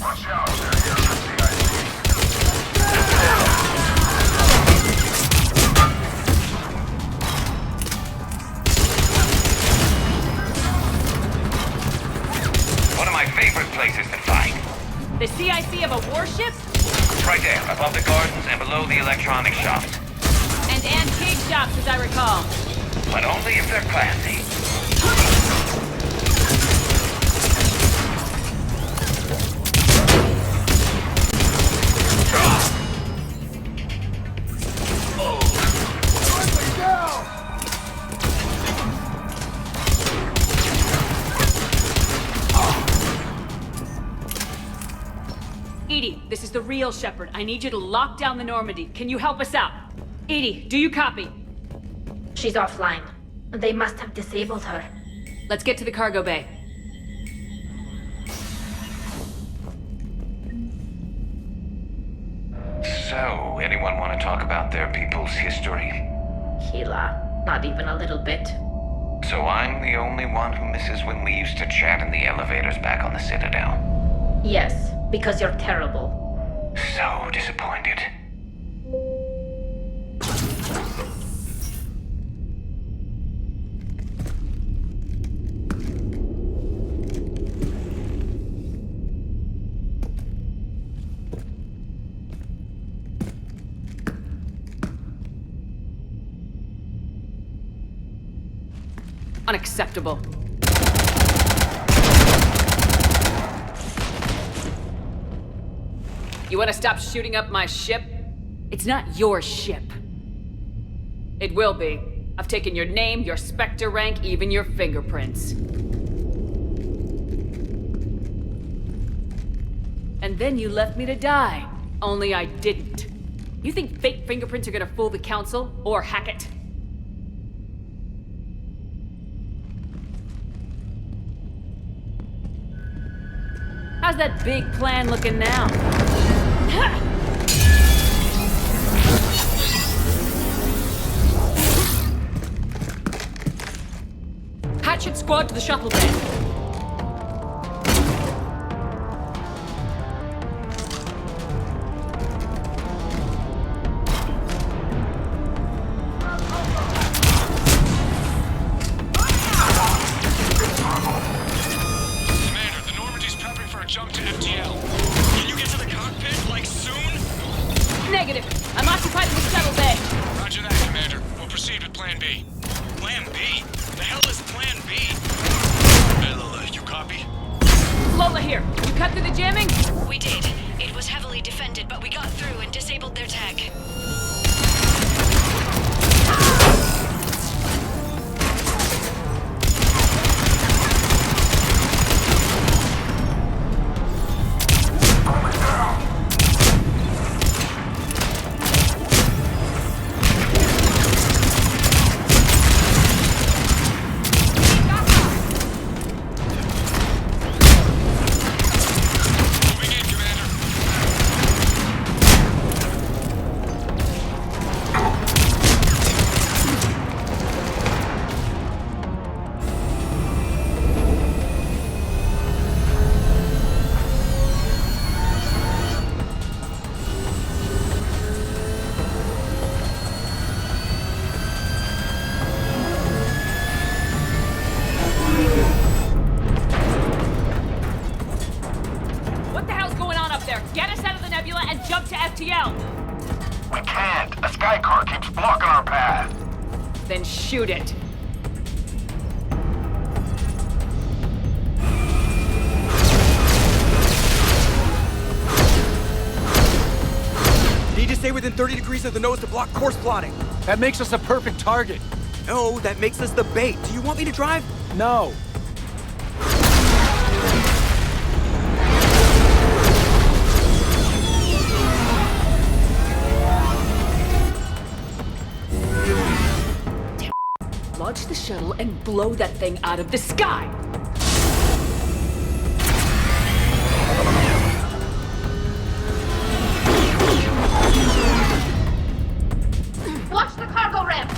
Watch out, they're here for CIC. One of my favorite places to fight. The CIC of a warship? Right there, above the gardens and below the electronic shops. And antique shops, as I recall. But only if they're classy. Edie, this is the real Shepard. I need you to lock down the Normandy. Can you help us out? Edie, do you copy? She's offline. They must have disabled her. Let's get to the cargo bay. So, anyone want to talk about their people's history? Hila, not even a little bit. So I'm the only one who misses when we used to chat in the elevators back on the Citadel. Yes, because you're terrible. So disappointed. Unacceptable. You want to stop shooting up my ship? It's not your ship. It will be. I've taken your name, your Spectre rank, even your fingerprints. And then you left me to die. Only I didn't. You think fake fingerprints are gonna fool the Council or Hackett? How's that big plan looking now? squad to the shuttle bay. Commander, the Normandy's prepping for a jump to FTL. Can you get to the cockpit, like, soon? Negative. I'm occupied in the shuttle bay. Roger that, Commander. We'll proceed with Plan B. Plan B? The hell is Plan B? Hey, Lola, you copy? Lola here. You cut through the jamming? We did. It was heavily defended, but we got through and disabled their tech. What the hell's going on up there? Get us out of the nebula and jump to FTL! We can't. A sky car keeps blocking our path. Then shoot it. Need to stay within 30 degrees of the nose to block course plotting. That makes us a perfect target. No, that makes us the bait. Do you want me to drive? No. Launch the shuttle and blow that thing out of the sky! Watch the cargo ramp!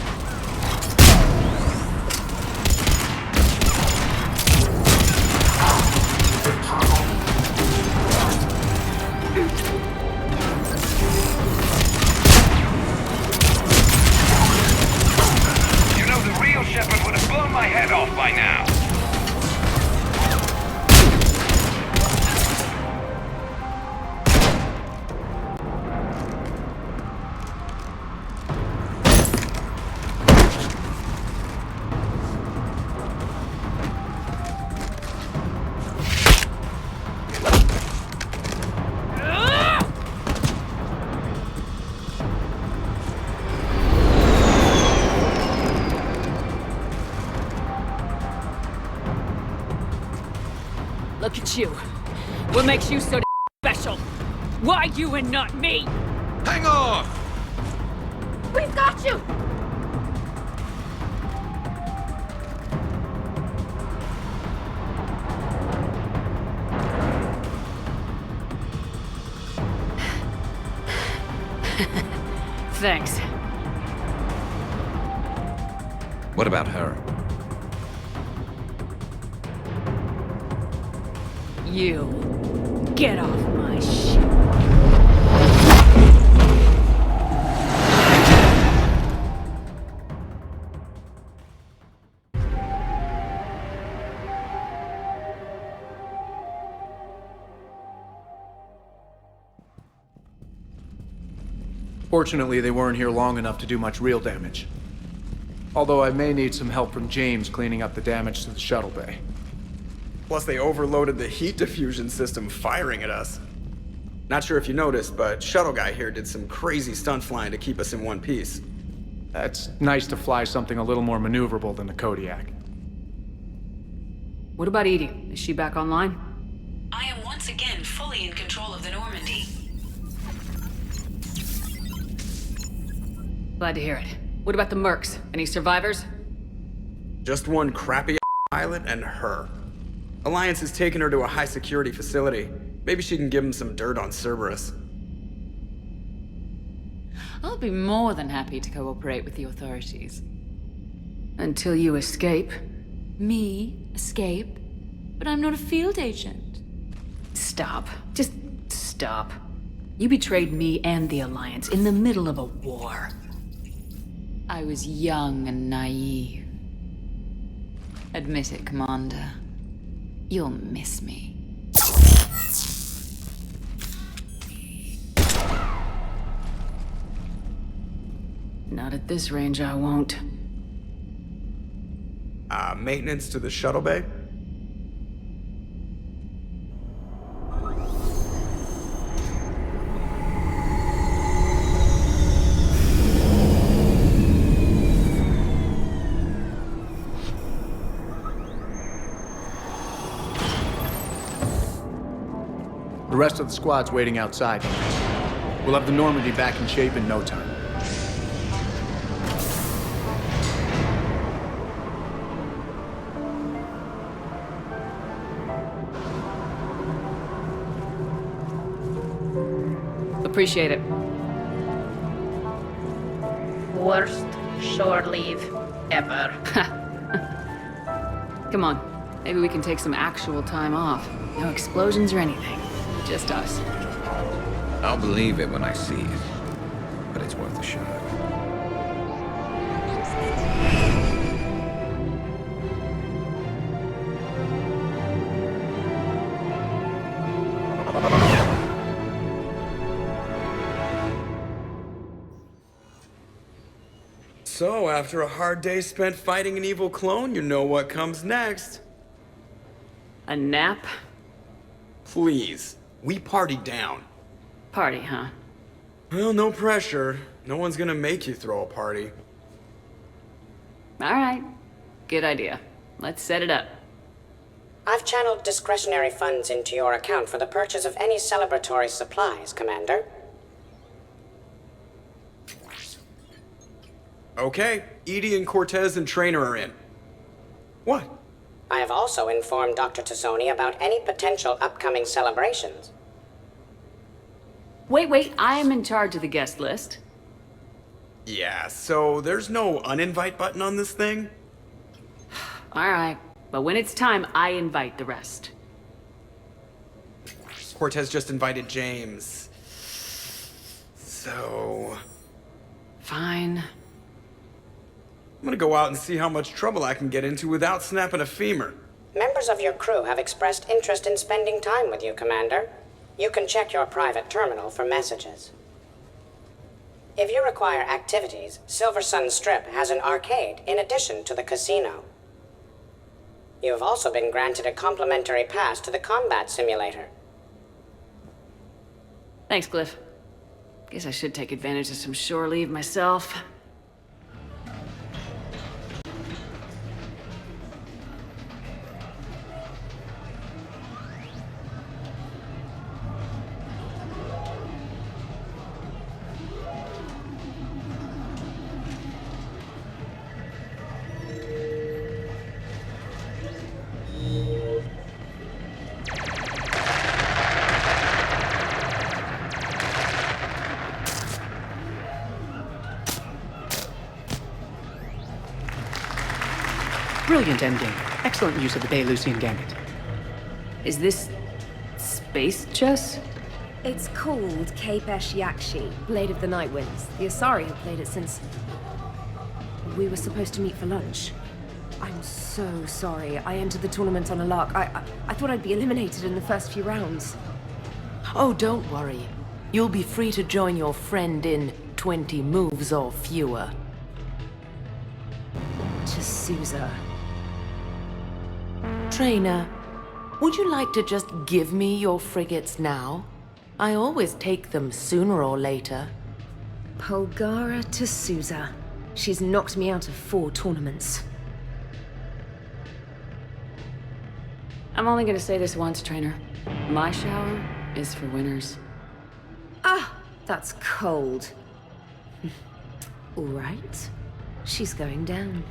You know, the real Shepard would have blown my head off by now. Look at you. What makes you so special? Why you and not me? Hang on! We've got you! Thanks. What about her? You. Get off my ship. Fortunately, they weren't here long enough to do much real damage. Although I may need some help from James cleaning up the damage to the shuttle bay. Plus, they overloaded the heat diffusion system firing at us. Not sure if you noticed, but Shuttle Guy here did some crazy stunt flying to keep us in one piece. That's nice to fly something a little more maneuverable than the Kodiak. What about Edie? Is she back online? I am once again fully in control of the Normandy. Glad to hear it. What about the mercs? Any survivors? Just one crappy pilot and her. Alliance has taken her to a high-security facility. Maybe she can give him some dirt on Cerberus. I'll be more than happy to cooperate with the authorities. Until you escape. Me escape? But I'm not a field agent. Stop. Just stop. You betrayed me and the Alliance in the middle of a war. I was young and naive. Admit it, Commander. You'll miss me. Not at this range, I won't. Maintenance to the shuttle bay? The rest of the squad's waiting outside. We'll have the Normandy back in shape in no time. Appreciate it. Worst shore leave ever. Come on. Maybe we can take some actual time off. No explosions or anything. Just us. I'll believe it when I see it, but it's worth a shot. So, after a hard day spent fighting an evil clone, you know what comes next. A nap? Please. We party down. Party, huh? Well, no pressure. No one's gonna make you throw a party. All right. Good idea. Let's set it up. I've channeled discretionary funds into your account for the purchase of any celebratory supplies, Commander. Okay, Edie and Cortez and Trainer are in. What? I have also informed Dr. Tassoni about any potential upcoming celebrations. Wait, I am in charge of the guest list. Yeah, so there's no uninvite button on this thing? All right, but when it's time, I invite the rest. Cortez just invited James. So... Fine. I'm gonna go out and see how much trouble I can get into without snapping a femur. Members of your crew have expressed interest in spending time with you, Commander. You can check your private terminal for messages. If you require activities, Silver Sun Strip has an arcade in addition to the casino. You have also been granted a complimentary pass to the combat simulator. Thanks, Cliff. Guess I should take advantage of some shore leave myself. Brilliant endgame. Excellent use of the Belarusian gambit. Is this... space chess? It's called Kapesh Yakshi, Blade of the Night Winds. The Asari have played it since... we were supposed to meet for lunch. I'm so sorry. I entered the tournament on a lark. I thought I'd be eliminated in the first few rounds. Oh, don't worry. You'll be free to join your friend in 20 moves or fewer. To Sousa. Trainer, would you like to just give me your frigates now? I always take them sooner or later. Polgara to Sousa. She's knocked me out of 4 tournaments. I'm only gonna say this once, Trainer. My shower is for winners. Ah, that's cold. All right. She's going down.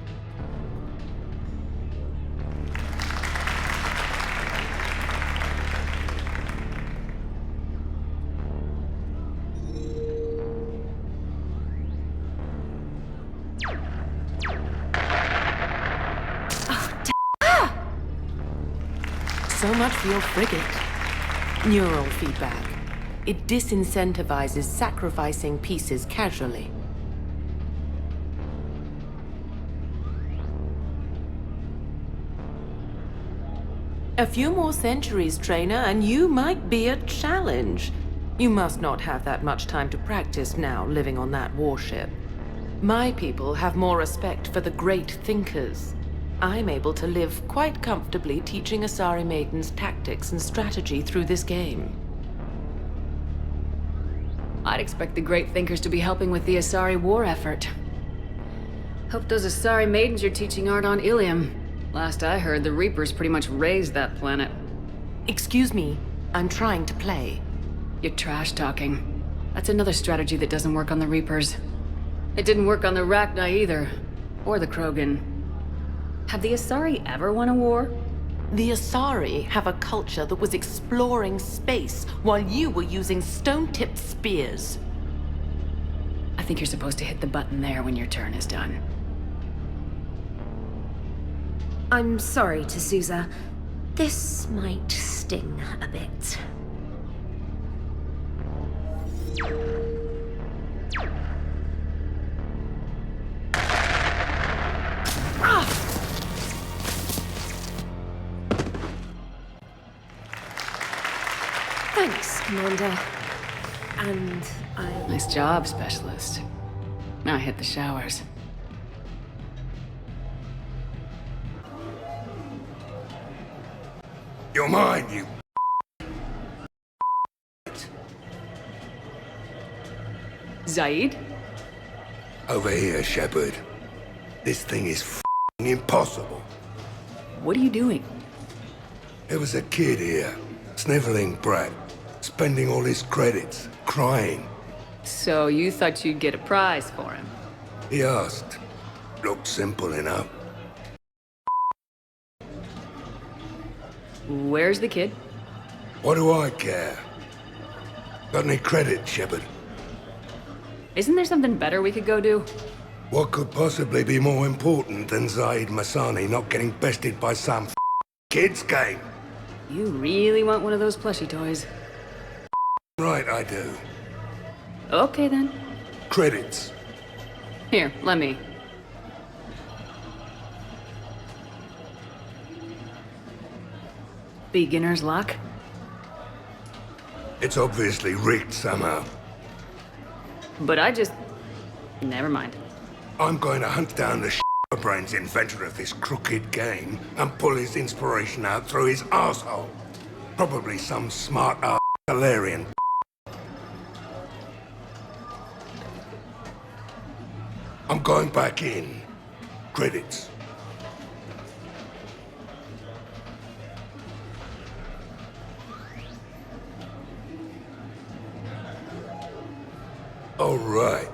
So much for your frigate. Neural feedback. It disincentivizes sacrificing pieces casually. A few more centuries, trainer, and you might be a challenge. You must not have that much time to practice now, living on that warship. My people have more respect for the great thinkers. I'm able to live quite comfortably teaching Asari maidens tactics and strategy through this game. I'd expect the great thinkers to be helping with the Asari war effort. Hope those Asari maidens you're teaching aren't on Ilium. Last I heard, the Reapers pretty much raised that planet. Excuse me, I'm trying to play. You're trash-talking. That's another strategy that doesn't work on the Reapers. It didn't work on the Rachni either. Or the Krogan. Have the Asari ever won a war? The Asari have a culture that was exploring space while you were using stone-tipped spears. I think you're supposed to hit the button there when your turn is done. I'm sorry, T'Souza. This might sting a bit. Thanks, Commander. And I... Nice job, Specialist. Now hit the showers. You're mine, you... Zaid? Over here, Shepard. This thing is f***ing impossible. What are you doing? There was a kid here, sniveling brat, spending all his credits, crying. So you thought you'd get a prize for him? He asked. Looked simple enough. Where's the kid? What do I care? Got any credit, Shepard? Isn't there something better we could go do? What could possibly be more important than Zaid Masani not getting bested by some kid's game? You really want one of those plushie toys? Right, I do. Okay, then. Credits. Here, let me. Beginner's luck? It's obviously rigged somehow. But I just... Never mind. I'm going to hunt down the brains inventor of this crooked game and pull his inspiration out through his arsehole. Probably some smart-ass Galarian. I'm going back in. Credits. All right.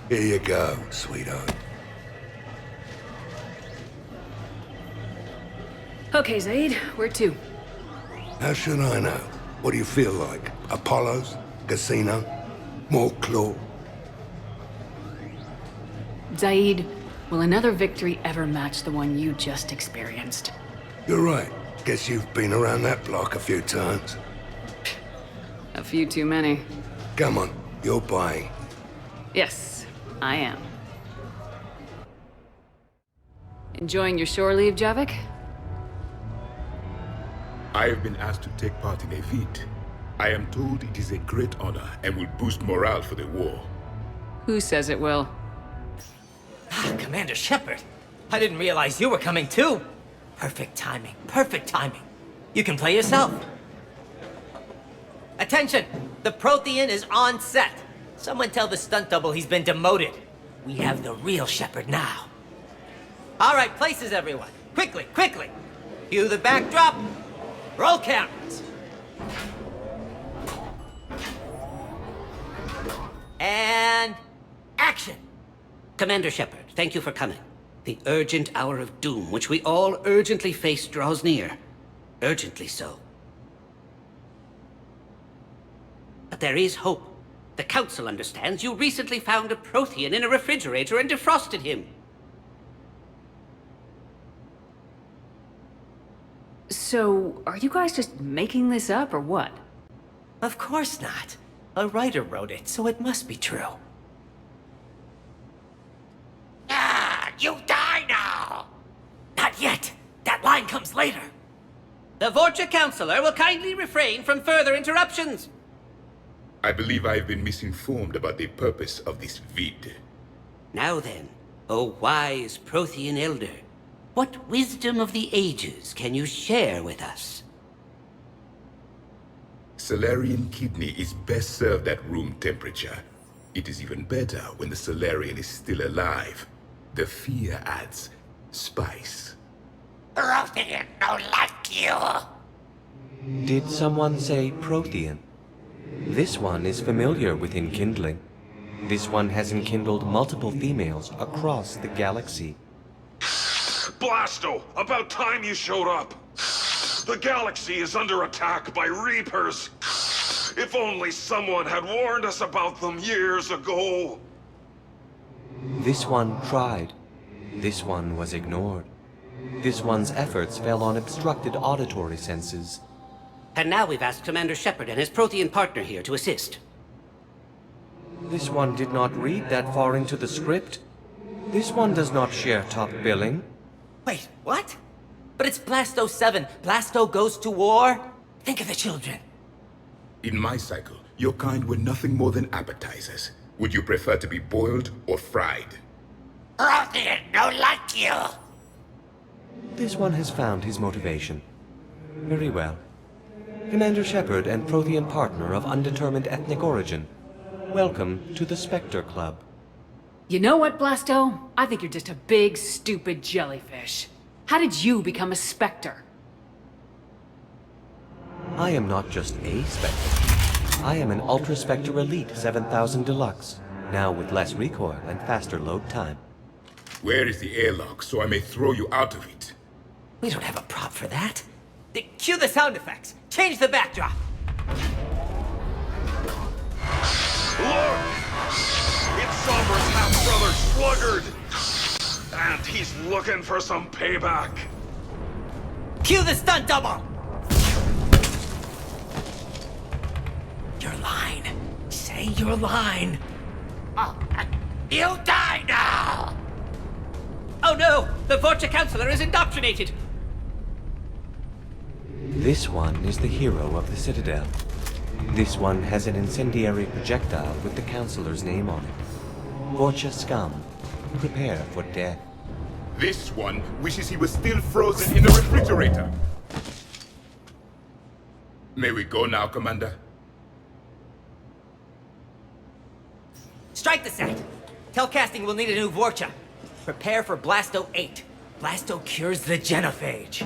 Here you go, sweetheart. Okay, Zaid, where to? How should I know? What do you feel like? Apollo's? Casino? More claw? Zaid, will another victory ever match the one you just experienced? You're right. Guess you've been around that block a few times. A few too many. Come on, you're buying. Yes, I am. Enjoying your shore leave, Javik? I have been asked to take part in a feat. I am told it is a great honor and will boost morale for the war. Who says it will? Commander Shepard, I didn't realize you were coming too. Perfect timing, perfect timing. You can play yourself. Attention! The Prothean is on set. Someone tell the stunt double he's been demoted. We have the real Shepard now. All right, places everyone. Quickly, quickly. Cue the backdrop. Roll cameras. And action! Commander Shepard, thank you for coming. The urgent hour of doom, which we all urgently face, draws near. Urgently so. But there is hope. The Council understands you recently found a Prothean in a refrigerator and defrosted him. So, are you guys just making this up, or what? Of course not. A writer wrote it, so it must be true. Ah, you die now! Not yet. That line comes later. The Vorcha Counselor will kindly refrain from further interruptions. I believe I've been misinformed about the purpose of this vid. Now then, O wise Prothean Elder, what wisdom of the ages can you share with us? Salarian kidney is best served at room temperature. It is even better when the Salarian is still alive. The fear adds spice. Prothean don't like you. Did someone say Prothean? This one is familiar with enkindling. This one has enkindled multiple females across the galaxy. Blasto, about time you showed up. The galaxy is under attack by Reapers. If only someone had warned us about them years ago. This one tried. This one was ignored. This one's efforts fell on obstructed auditory senses. And now we've asked Commander Shepard and his Prothean partner here to assist. This one did not read that far into the script. This one does not share top billing. Wait, what? But it's Blasto 7. Blasto goes to war? Think of the children. In my cycle, your kind were nothing more than appetizers. Would you prefer to be boiled or fried? Prothean don't like you. This one has found his motivation. Very well. Commander Shepard and Prothean partner of undetermined ethnic origin. Welcome to the Spectre Club. You know what, Blasto? I think you're just a big, stupid jellyfish. How did you become a Spectre? I am not just a Spectre. I am an Ultra Spectre Elite 7000 Deluxe, now with less recoil and faster load time. Where is the airlock so I may throw you out of it? We don't have a prop for that. Cue the sound effects. Change the backdrop. Look! It's Sovereign's half-brother Sluggard! And he's looking for some payback. Cue the stunt double! Your line. Say your line. Oh, you die now! Oh no! The Vorcha Counselor is indoctrinated! This one is the hero of the Citadel. This one has an incendiary projectile with the Counselor's name on it. Vorcha scum. Prepare for death. This one wishes he was still frozen in the refrigerator. May we go now, Commander? Strike the set! Telcasting will need a new Vorcha. Prepare for Blasto 8. Blasto cures the genophage.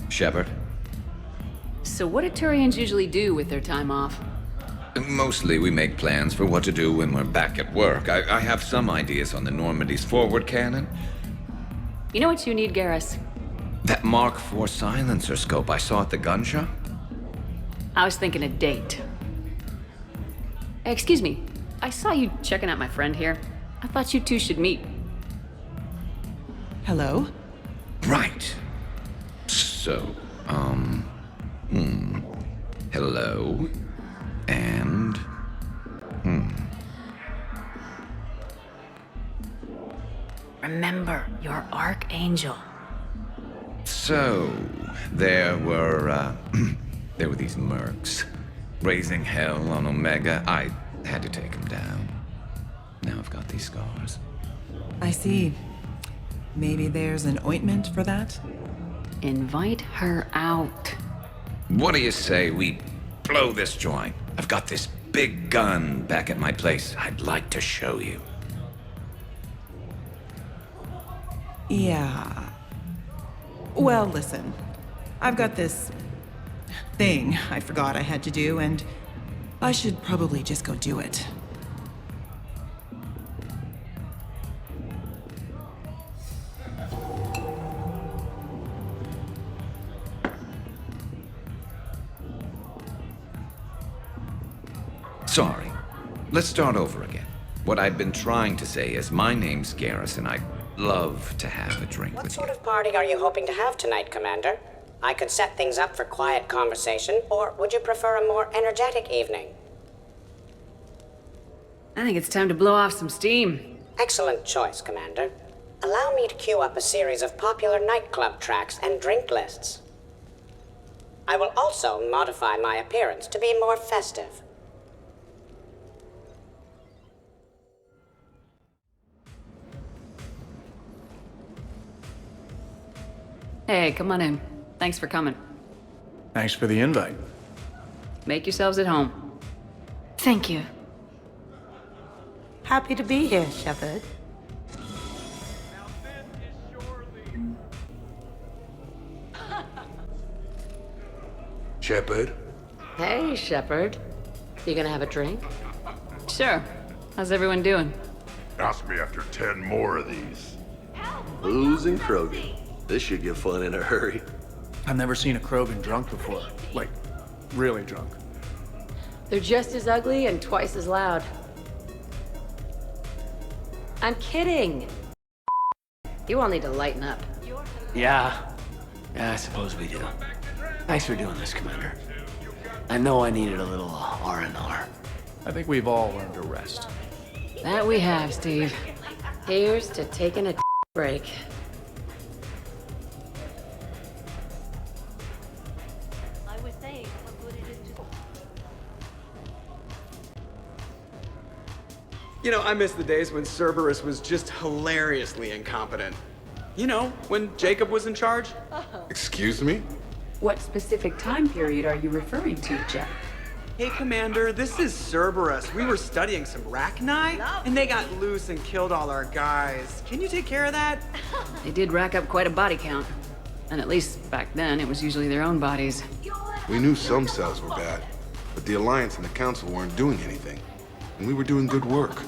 Shepard? So what do Turians usually do with their time off? Mostly we make plans for what to do when we're back at work. I have some ideas on the Normandy's forward cannon. You know what you need, Garrus? That Mark IV silencer scope I saw at the gun shop? I was thinking a date. Excuse me, I saw you checking out my friend here. I thought you two should meet. Hello? Right. So, hello. And, Remember, your Archangel. So, there were these mercs. Raising hell on Omega. I had to take them down. Now I've got these scars. I see. Maybe there's an ointment for that? Invite her out. What do you say we blow this joint? I've got this big gun back at my place. I'd like to show you. Yeah. Well, listen. I've got this thing I forgot I had to do, and I should probably just go do it. Sorry. Let's start over again. What I'd been trying to say is my name's Garrison. I'd love to have a drink What with sort you. of party are you hoping to have tonight, Commander? I could set things up for quiet conversation, or would you prefer a more energetic evening? I think it's time to blow off some steam. Excellent choice, Commander. Allow me to queue up a series of popular nightclub tracks and drink lists. I will also modify my appearance to be more festive. Hey, come on in. Thanks for coming. Thanks for the invite. Make yourselves at home. Thank you. Happy to be here, Shepard. Shepard? Hey, Shepard. You gonna have a drink? Sure. How's everyone doing? Ask me after 10 more of these. Booze and Krogan. This should get fun in a hurry. I've never seen a Krogan drunk before. Like, really drunk. They're just as ugly and twice as loud. I'm kidding. You all need to lighten up. Yeah. Yeah, I suppose we do. Thanks for doing this, Commander. I know I needed a little R&R. I think we've all learned to rest. That we have, Steve. Here's to taking a break. You know, I miss the days when Cerberus was just hilariously incompetent. You know, when Jacob was in charge. Excuse me? What specific time period are you referring to, Jeff? Hey, Commander, this is Cerberus. We were studying some Rachni, and they got loose and killed all our guys. Can you take care of that? They did rack up quite a body count. And at least back then, it was usually their own bodies. We knew some cells were bad, but the Alliance and the Council weren't doing anything. And we were doing good work.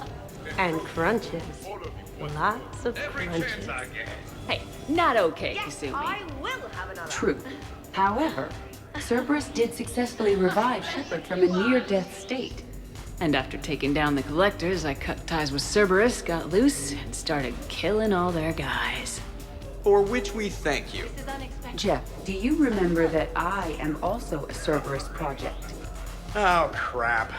And crunches. Lots of crunches. Hey, not okay, Kasumi. True. However, Cerberus did successfully revive Shepard from a near-death state. And after taking down the Collectors, I cut ties with Cerberus, got loose, and started killing all their guys. For which we thank you. Jeff, do you remember that I am also a Cerberus project? Oh, crap.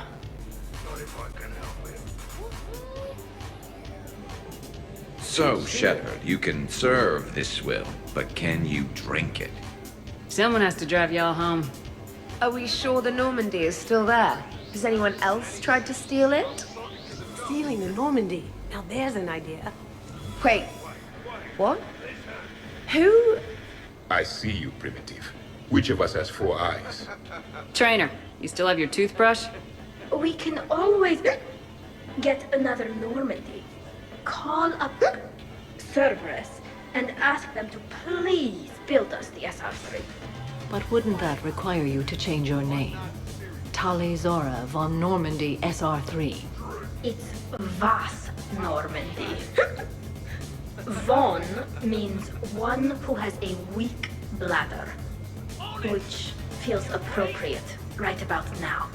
So, Shepard, you can serve this swill, but can you drink it? Someone has to drive y'all home. Are we sure the Normandy is still there? Has anyone else tried to steal it? Stealing the Normandy. Now there's an idea. Wait, what? Who? I see you, Primitive. Which of us has 4 eyes? Trainer, you still have your toothbrush? We can always get another Normandy. Call up Cerberus and ask them to please build us the SR3. But wouldn't that require you to change your name? Tali Zora von Normandy SR3. It's Vas Normandy. Von means one who has a weak bladder, which feels appropriate right about now.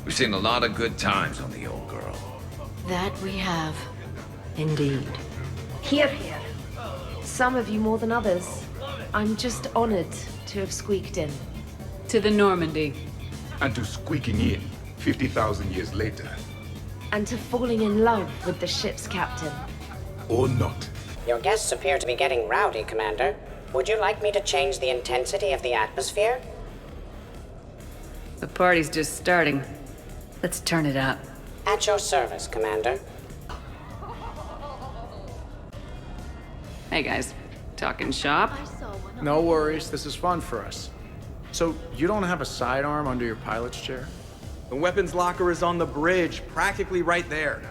We've seen a lot of good times on the old girl. That we have. Indeed. Here, here. Some of you more than others. I'm just honored to have squeaked in. To the Normandy. And to squeaking in 50,000 years later. And to falling in love with the ship's captain. Or not. Your guests appear to be getting rowdy, Commander. Would you like me to change the intensity of the atmosphere? The party's just starting. Let's turn it up. At your service, Commander. Hey guys, talking shop? No worries, this is fun for us. So, you don't have a sidearm under your pilot's chair? The weapons locker is on the bridge, practically right there.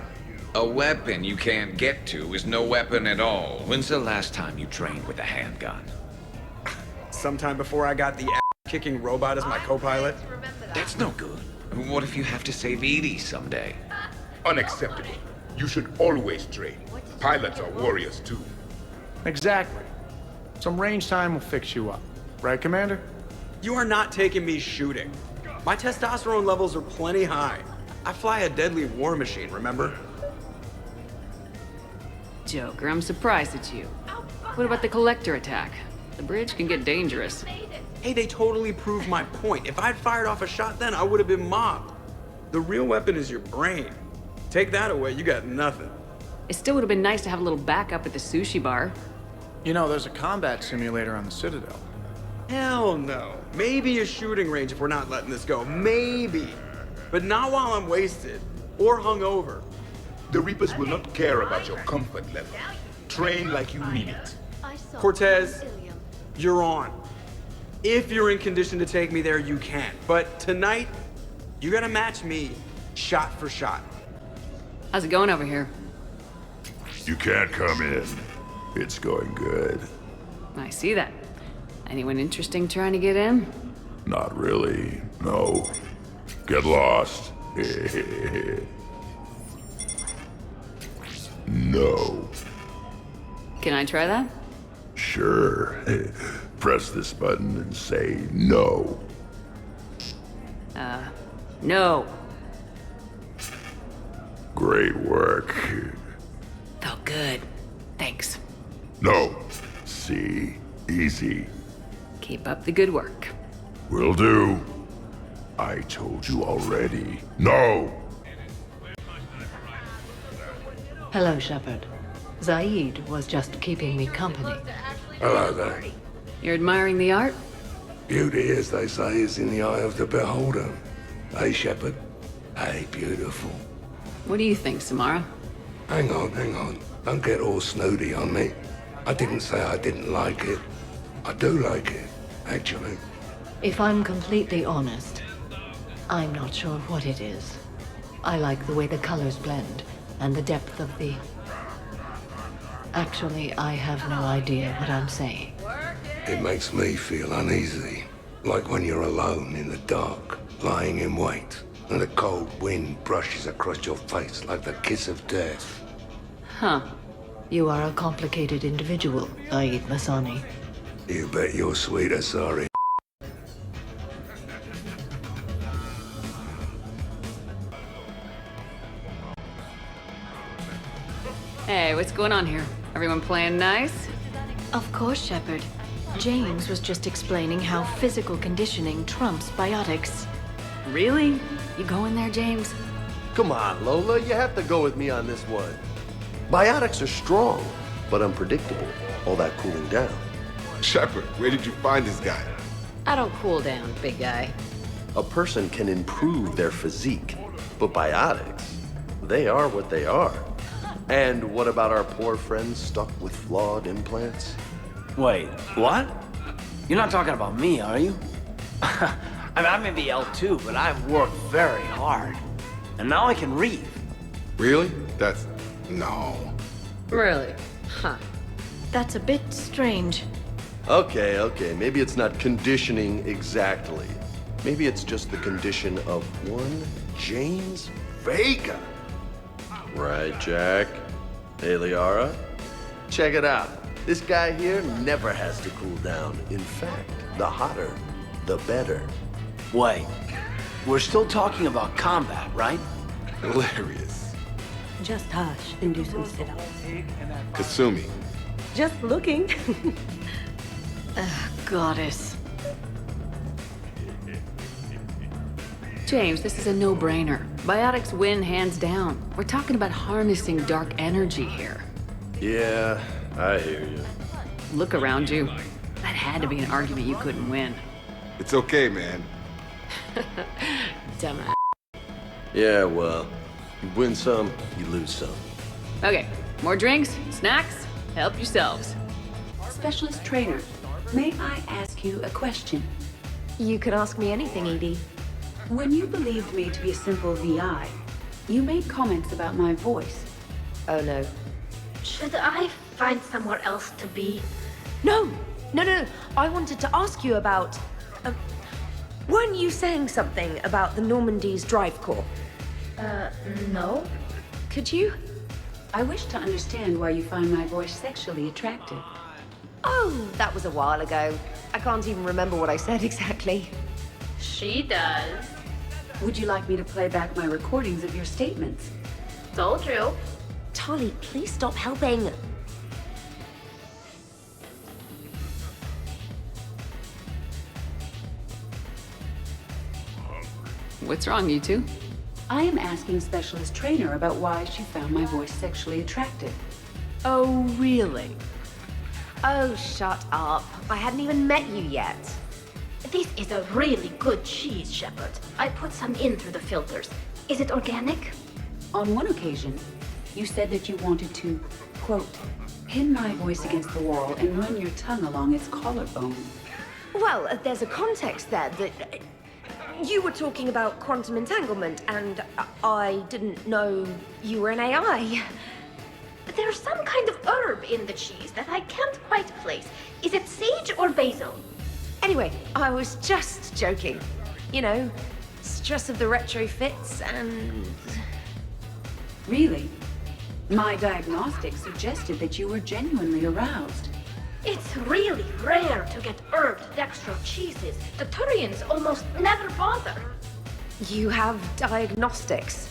A weapon you can't get to is no weapon at all. When's the last time you trained with a handgun? Sometime before I got the ass-kicking robot as my co-pilot. That's no good. What if you have to save Edie someday? Unacceptable. You should always train. Pilots are warriors too. Exactly. Some range time will fix you up. Right, Commander? You are not taking me shooting. My testosterone levels are plenty high. I fly a deadly war machine, remember? Joker, I'm surprised at you. What about the Collector attack? The bridge can get dangerous. Hey, they totally proved my point. If I'd fired off a shot then, I would have been mobbed. The real weapon is your brain. Take that away, you got nothing. It still would have been nice to have a little backup at the sushi bar. You know, there's a combat simulator on the Citadel. Hell no. Maybe a shooting range if we're not letting this go. Maybe. But not while I'm wasted or hungover. The Reapers will not care about your comfort level. Train like you mean it. Cortez, you're on. If you're in condition to take me there, you can. But tonight, you gotta match me shot for shot. How's it going over here? You can't come in. It's going good. I see that. Anyone interesting trying to get in? Not really, no. Get lost. No. Can I try that? Sure. Press this button and say no. No. Great work. Felt good. Thanks. No. See? Easy. Keep up the good work. Will do. I told you already. No! Hello, Shepard. Zaid was just keeping me company. Hello there. You're admiring the art? Beauty, as they say, is in the eye of the beholder. Hey, Shepard. Hey, beautiful. What do you think, Samara? Hang on. Don't get all snooty on me. I didn't say I didn't like it. I do like it, actually. If I'm completely honest, I'm not sure what it is. I like the way the colors blend and the depth of the... Actually, I have no idea what I'm saying. It makes me feel uneasy. Like when you're alone in the dark, lying in wait, and the cold wind brushes across your face like the kiss of death. Huh. You are a complicated individual, Zaid Masani. You bet you're sweeter, sorry. Hey, what's going on here? Everyone playing nice? Of course, Shepard. James was just explaining how physical conditioning trumps biotics. Really? You going there, James? Come on, Lola, you have to go with me on this one. Biotics are strong, but unpredictable. All that cooling down. Shepard, where did you find this guy? I don't cool down, big guy. A person can improve their physique, but biotics, they are what they are. And what about our poor friends stuck with flawed implants? Wait, what? You're not talking about me, are you? I may be L2, but I've worked very hard. And now I can read. Really? That's... no. Really? Huh. That's a bit strange. Okay, maybe it's not conditioning exactly. Maybe it's just the condition of one James Vega. Right, Jack? Hey, Liara? Check it out. This guy here never has to cool down. In fact, the hotter, the better. Wait, we're still talking about combat, right? Hilarious. Just hush and do some sit-ups. Kasumi. Just looking. Goddess. James, this is a no-brainer. Biotics win hands down. We're talking about harnessing dark energy here. Yeah, I hear you. Look around you. That had to be an argument you couldn't win. It's okay, man. Dumbass. Yeah, well, you win some, you lose some. Okay, more drinks, snacks, help yourselves. Specialist trainer, may I ask you a question? You could ask me anything, Edie. When you believed me to be a simple VI, you made comments about my voice. Oh no. Should I find somewhere else to be? No. I wanted to ask you about... weren't you saying something about the Normandy's drive core? No. Could you? I wish to understand why you find my voice sexually attractive. Oh, that was a while ago. I can't even remember what I said exactly. She does. Would you like me to play back my recordings of your statements? Told you. Charlie, please stop helping. What's wrong, you two? I am asking Specialist Trainer about why she found my voice sexually attractive. Oh, really? Oh, shut up. I hadn't even met you yet. This is a really good cheese, Shepard. I put some in through the filters. Is it organic? On one occasion, you said that you wanted to, quote, pin my voice against the wall and run your tongue along its collarbone. Well, there's a context there that... You were talking about quantum entanglement, and I didn't know you were an AI. There's some kind of herb in the cheese that I can't quite place. Is it sage or basil? Anyway, I was just joking. You know, stress of the retrofits and... Really? My diagnostics suggested that you were genuinely aroused. It's really rare to get herbed dextro cheeses. The Turians almost never bother. You have diagnostics.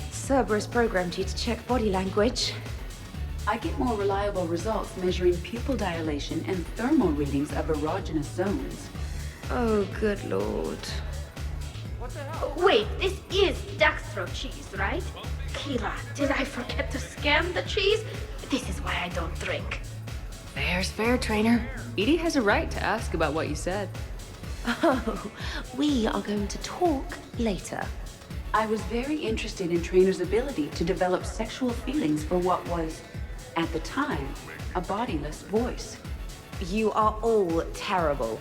Cerberus programmed you to check body language. I get more reliable results measuring pupil dilation and thermal readings of erogenous zones. Oh, good lord. Wait, this is dextro cheese, right? Kira, did I forget to scan the cheese? This is why I don't drink. Fair's fair, Trainer. Edie has a right to ask about what you said. Oh, we are going to talk later. I was very interested in Trainer's ability to develop sexual feelings for what was, at the time, a bodiless voice. You are all terrible.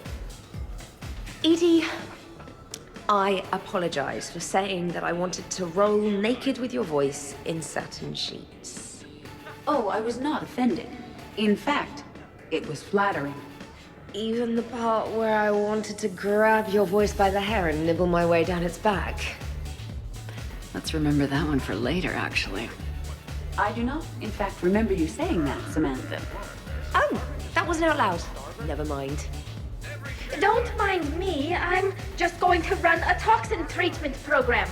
Edie, I apologize for saying that I wanted to roll naked with your voice in satin sheets. Oh, I was not offended. In fact, it was flattering. Even the part where I wanted to grab your voice by the hair and nibble my way down its back. Let's remember that one for later, actually. I do not, in fact, remember you saying that, Samantha. Oh, that wasn't out loud. Never mind. Don't mind me. I'm just going to run a toxin treatment program,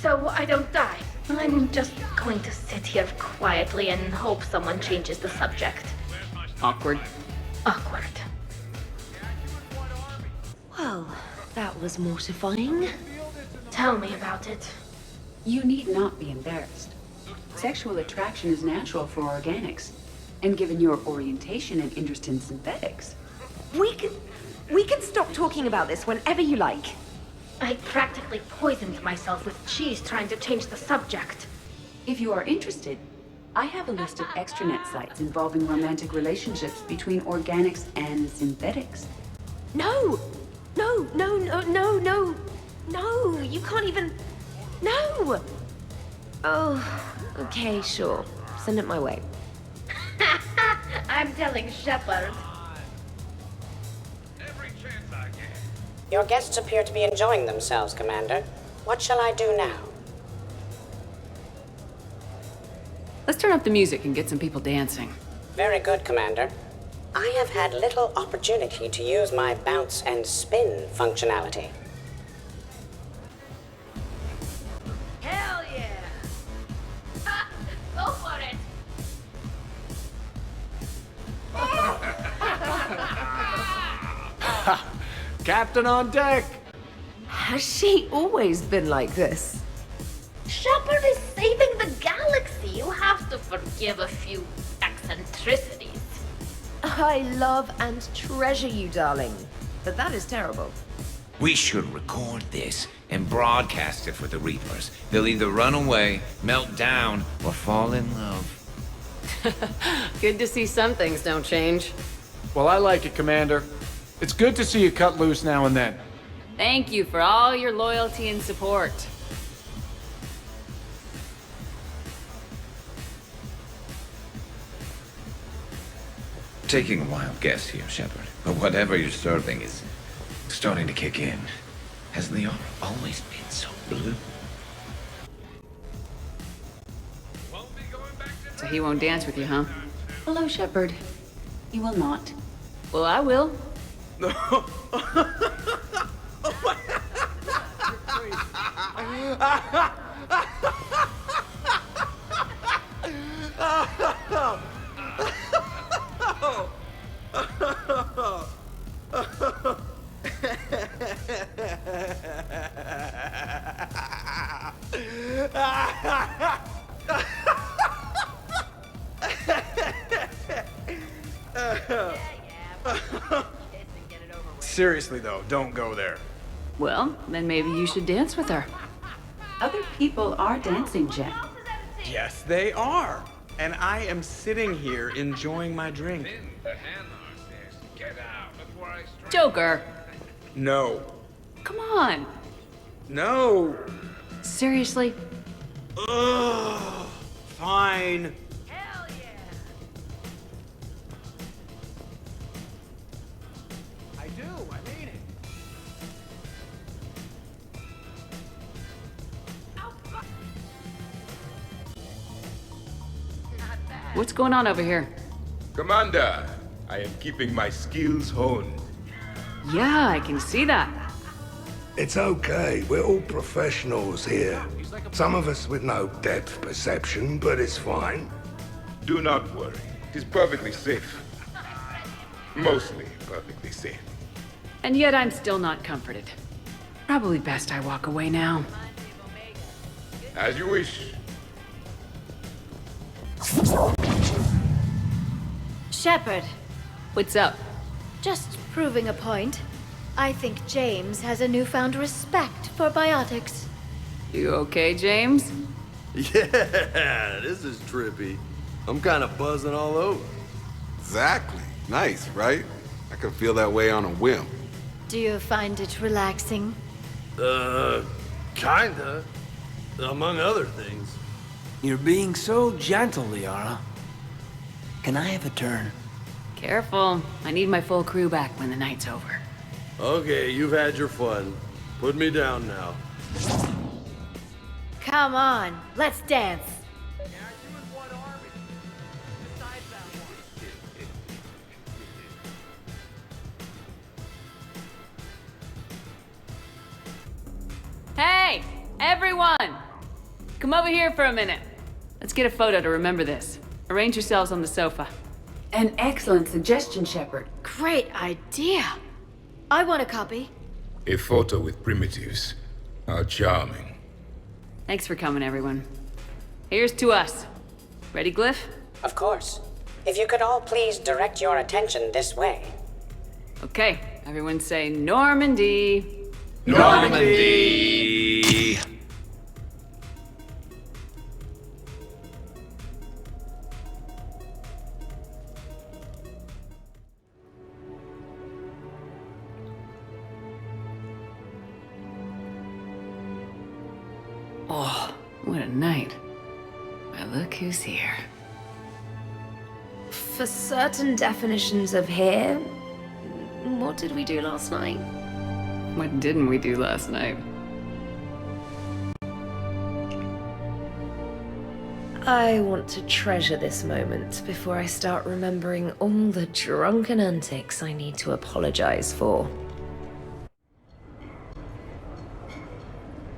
so I don't die. I'm just going to sit here quietly and hope someone changes the subject. Awkward. Awkward. Well, that was mortifying. Tell me about it. You need not be embarrassed. Sexual attraction is natural for organics. And given your orientation and interest in synthetics... We can stop talking about this whenever you like. I practically poisoned myself with cheese trying to change the subject. If you are interested, I have a list of extranet sites involving romantic relationships between organics and synthetics. No! No, no, no, no, no! No, you can't even... No! Oh, okay, sure. Send it my way. I'm telling Shepard. Your guests appear to be enjoying themselves, Commander. What shall I do now? Let's turn up the music and get some people dancing. Very good, Commander. I have had little opportunity to use my bounce and spin functionality. Hell yeah! Go for it! Captain on deck! Has she always been like this? Shepard is saving the galaxy. You have to forgive a few eccentricities. I love and treasure you, darling. But that is terrible. We should record this and broadcast it for the Reapers. They'll either run away, melt down, or fall in love. Good to see some things don't change. Well, I like it, Commander. It's good to see you cut loose now and then. Thank you for all your loyalty and support. Taking a wild guess here, Shepard, but whatever you're serving is starting to kick in. Has the aura always been so blue? So he won't dance with you, huh? Hello, Shepard. You will not. Well, I will. No. Oh my. Seriously though, don't go there. Well, then maybe you should dance with her. Other people are dancing, Jack. Yes, they are. And I am sitting here enjoying my drink. Joker! No. Come on! No. Seriously? Ugh. Fine. I do, I mean it. What's going on over here? Commander, I am keeping my skills honed. Yeah, I can see that. It's okay. We're all professionals here. Some of us with no depth perception, but it's fine. Do not worry. It is perfectly safe. Mostly perfectly safe. And yet I'm still not comforted. Probably best I walk away now. As you wish. Shepard, What's up? just proving a point. I think James has a newfound respect for biotics. You okay, James? Yeah, this is trippy. I'm kind of buzzing all over. Exactly. Nice, right? I can feel that way on a whim. Do you find it relaxing? Kinda. Among other things. You're being so gentle, Liara. Can I have a turn? Careful. I need my full crew back when the night's over. Okay, you've had your fun. Put me down now. Come on, let's dance. Hey, everyone! Come over here for a minute. Let's get a photo to remember this. Arrange yourselves on the sofa. An excellent suggestion, Shepard. Great idea. I want a copy. A photo with primitives. How charming. Thanks for coming, everyone. Here's to us. Ready, Glyph? Of course. If you could all please direct your attention this way. Okay, everyone say Normandy. Normandy! Oh, what a night. Well, look who's here. For certain definitions of here, what did we do last night? What didn't we do last night? I want to treasure this moment before I start remembering all the drunken antics I need to apologize for.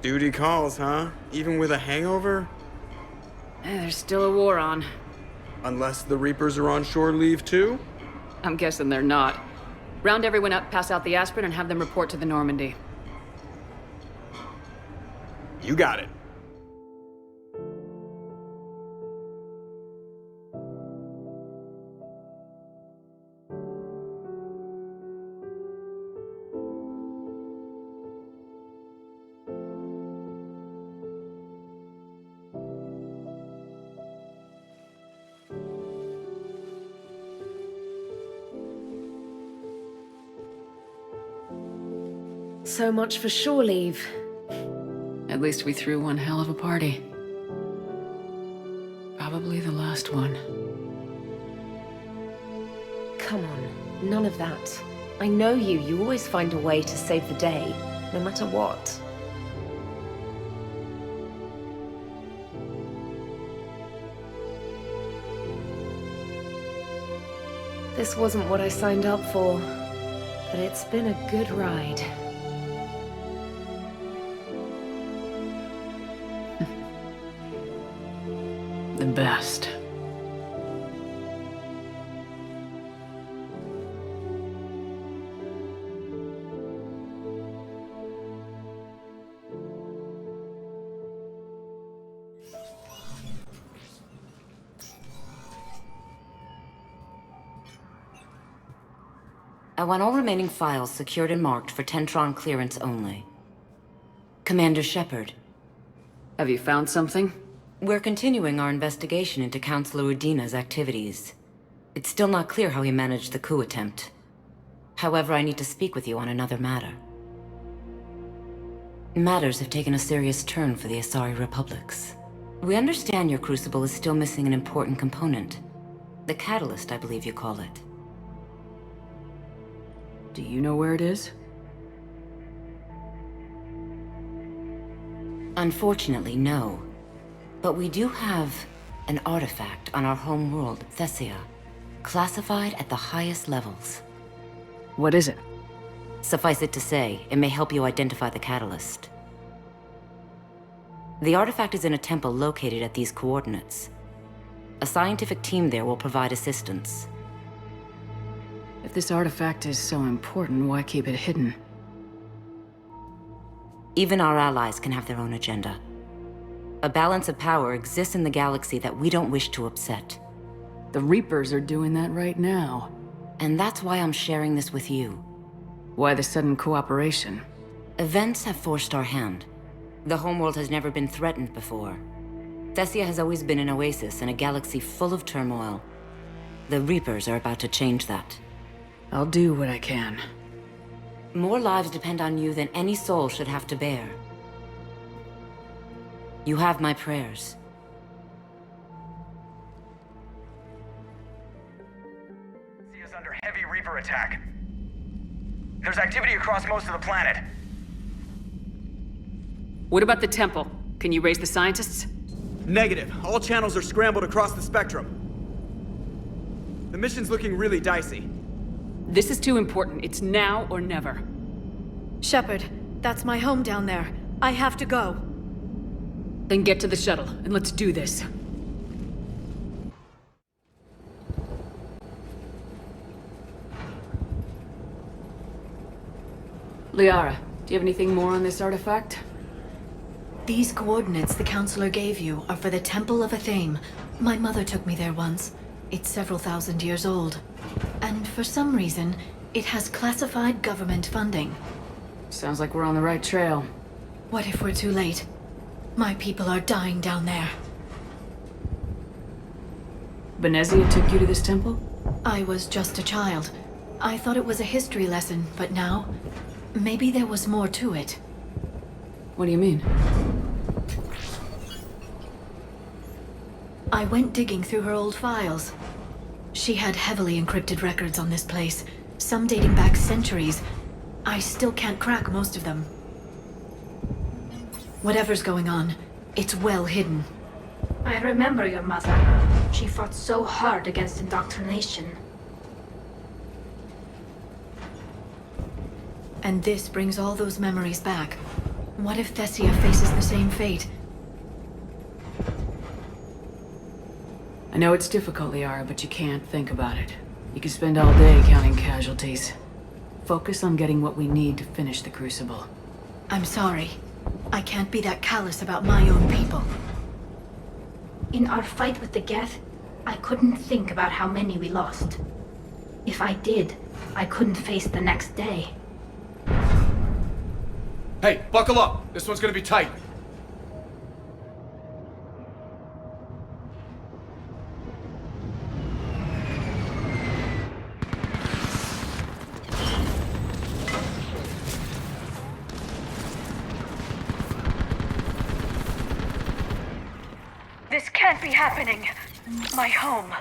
Duty calls, huh? Even with a hangover? There's still a war on. Unless the Reapers are on shore leave too? I'm guessing they're not. Round everyone up, pass out the aspirin, and have them report to the Normandy. You got it. So much for shore leave. At least we threw one hell of a party. Probably the last one. Come on, none of that. I know you. You always find a way to save the day, no matter what. This wasn't what I signed up for, but it's been a good ride. The best. I want all remaining files secured and marked for Tentron clearance only. Commander Shepard. Have you found something? We're continuing our investigation into Councilor Udina's activities. It's still not clear how he managed the coup attempt. However, I need to speak with you on another matter. Matters have taken a serious turn for the Asari Republics. We understand your crucible is still missing an important component. The catalyst, I believe you call it. Do you know where it is? Unfortunately, no. But we do have an artifact on our home world, Thessia, classified at the highest levels. What is it? Suffice it to say, it may help you identify the catalyst. The artifact is in a temple located at these coordinates. A scientific team there will provide assistance. If this artifact is so important, why keep it hidden? Even our allies can have their own agenda. A balance of power exists in the galaxy that we don't wish to upset. The Reapers are doing that right now. And that's why I'm sharing this with you. Why the sudden cooperation? Events have forced our hand. The homeworld has never been threatened before. Thessia has always been an oasis in a galaxy full of turmoil. The Reapers are about to change that. I'll do what I can. More lives depend on you than any soul should have to bear. You have my prayers. Is under heavy Reaper attack. There's activity across most of the planet. What about the temple? Can you raise the scientists? Negative. All channels are scrambled across the spectrum. The mission's looking really dicey. This is too important. It's now or never. Shepard, that's my home down there. I have to go. Then get to the shuttle, and let's do this. Liara, do you have anything more on this artifact? These coordinates the Counselor gave you are for the Temple of Athame. My mother took me there once. It's several thousand years old. And for some reason, it has classified government funding. Sounds like we're on the right trail. What if we're too late? My people are dying down there. Benezia took you to this temple? I was just a child. I thought it was a history lesson, but now, maybe there was more to it. What do you mean? I went digging through her old files. She had heavily encrypted records on this place, some dating back centuries. I still can't crack most of them. Whatever's going on, it's well hidden. I remember your mother. She fought so hard against indoctrination. And this brings all those memories back. What if Thessia faces the same fate? I know it's difficult, Liara, but you can't think about it. You can spend all day counting casualties. Focus on getting what we need to finish the Crucible. I'm sorry. I can't be that callous about my own people. In our fight with the Geth, I couldn't think about how many we lost. If I did, I couldn't face the next day. Hey, buckle up! This one's gonna be tight. This can't be happening. My home.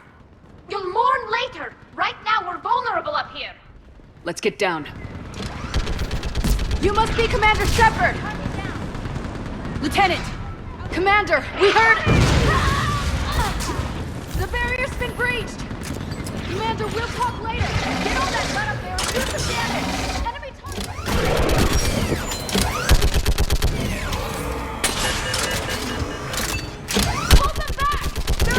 You'll mourn later! Right now we're vulnerable up here! Let's get down. You must be Commander Shepard! Lieutenant! Commander, we heard... The barrier's been breached! Commander, we'll talk later! Get on that gun up there and shoot the damage! Enemy Hold them back! They're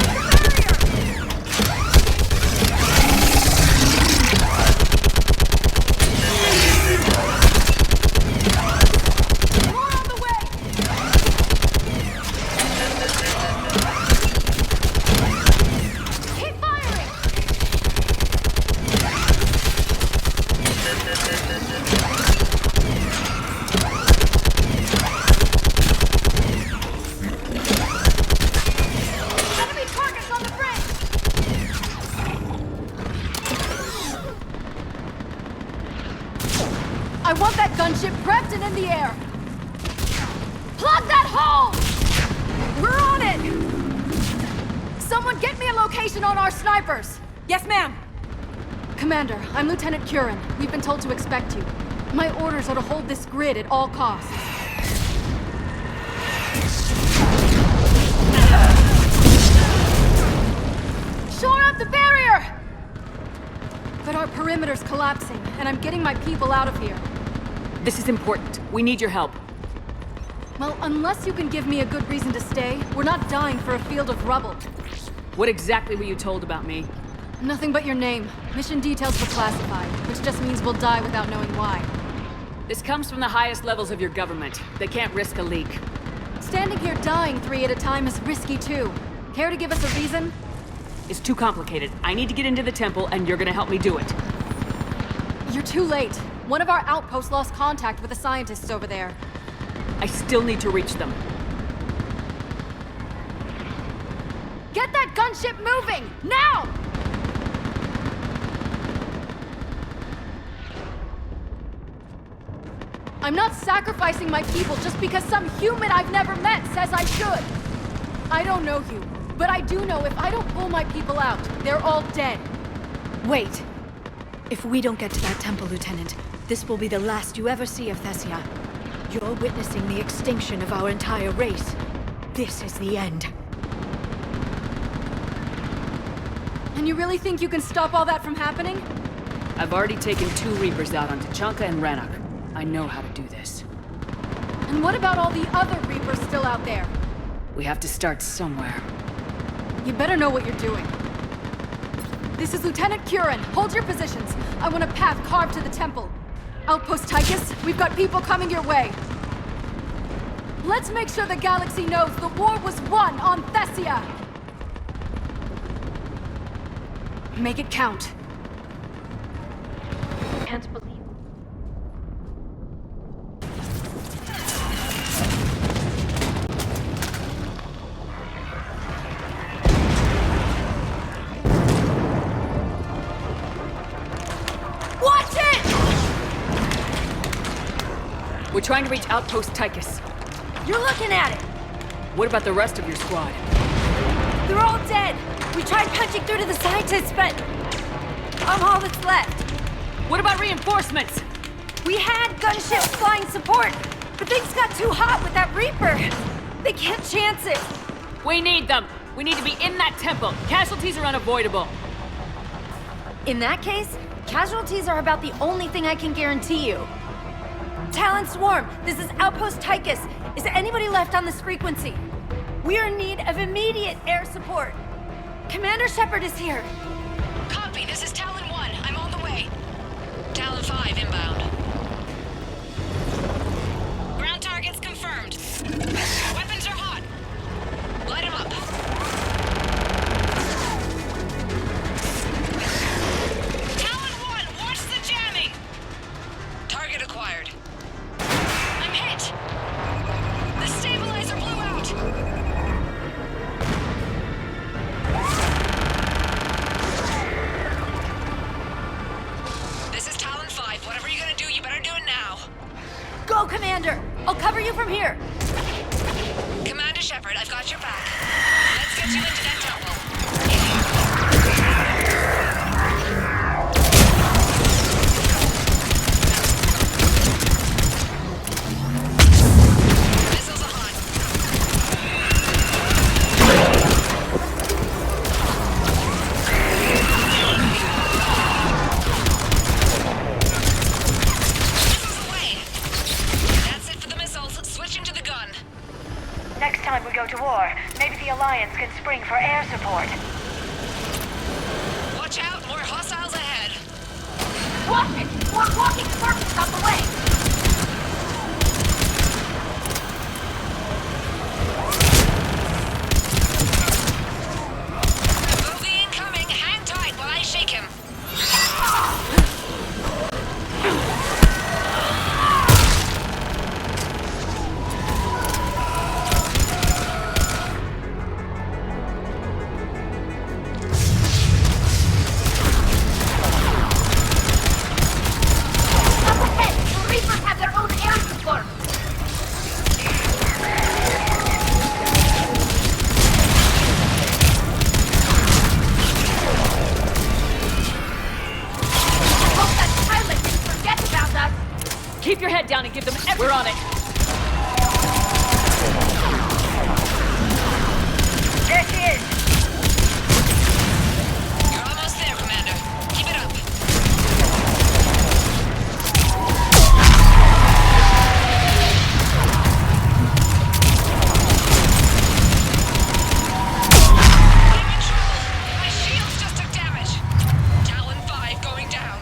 gunship prepped and in the air! Plug that hole! We're on it! Someone get me a location on our snipers! Yes, ma'am! Commander, I'm Lieutenant Curran. We've been told to expect you. My orders are to hold this grid at all costs. Shore up the barrier! But our perimeter's collapsing, and I'm getting my people out of here. This is important. We need your help. Well, unless you can give me a good reason to stay, we're not dying for a field of rubble. What exactly were you told about me? Nothing but your name. Mission details were classified, which just means we'll die without knowing why. This comes from the highest levels of your government. They can't risk a leak. Standing here dying 3 at a time is risky too. Care to give us a reason? It's too complicated. I need to get into the temple, and you're gonna help me do it. You're too late. One of our outposts lost contact with the scientists over there. I still need to reach them. Get that gunship moving! Now! I'm not sacrificing my people just because some human I've never met says I should. I don't know you, but I do know if I don't pull my people out, they're all dead. Wait. If we don't get to that temple, Lieutenant, this will be the last you ever see of Thessia. You're witnessing the extinction of our entire race. This is the end. And you really think you can stop all that from happening? I've already taken 2 Reapers out on Tachanka and Rannoch. I know how to do this. And what about all the other Reapers still out there? We have to start somewhere. You better know what you're doing. This is Lieutenant Curran. Hold your positions. I want a path carved to the temple. Outpost Tychus, we've got people coming your way. Let's make sure the galaxy knows the war was won on Thessia. Make it count. Can't believe. Watch it! We're trying to reach Outpost Tychus. You're looking at it. What about the rest of your squad? They're all dead. We tried punching through to the scientists, but I'm all that's left. What about reinforcements? We had gunships flying support, but things got too hot with that Reaper. They can't chance it. We need them. We need to be in that temple. Casualties are unavoidable. In that case, casualties are about the only thing I can guarantee you. Talon Swarm, this is Outpost Tychus. Is anybody left on this frequency? We are in need of immediate air support. Commander Shepard is here. Copy, this is Talon 1. I'm on the way. Talon 5 inbound. Ground targets confirmed. Weapons are hot. Light them up. Talon 1, watch the jamming! Target acquired. I'm hit! The stabilizer blew out! This is Talon 5. Whatever you're gonna do, you better do it now. Go, Commander! I'll cover you from here. Commander Shepard, I've got your back. Let's get you into that temple. Missiles are hot. Missiles away. That's it for the missiles. Switching to the gun. Next time we go to war, maybe the Alliance can spring for air support. Watch out, more hostiles ahead. Watch it! More walking sparks on the way! Movie incoming. Hang tight while I shake him. Up ahead! We're on it. There she is! You're almost there, Commander. Keep it up. I'm in trouble. My shields just took damage. Talon 5 going down.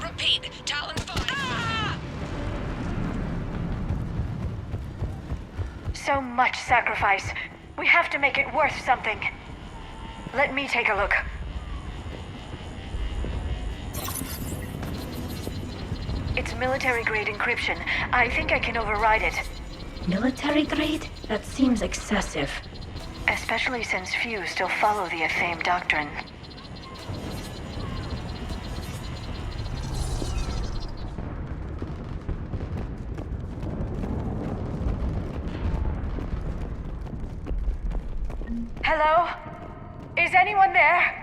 Repeat, Talon 5. Ah! So much sacrifice. We have to make it worth something. Let me take a look. It's military-grade encryption. I think I can override it. Military grade? That seems excessive. Especially since few still follow the Athame doctrine. Hello? Is anyone there?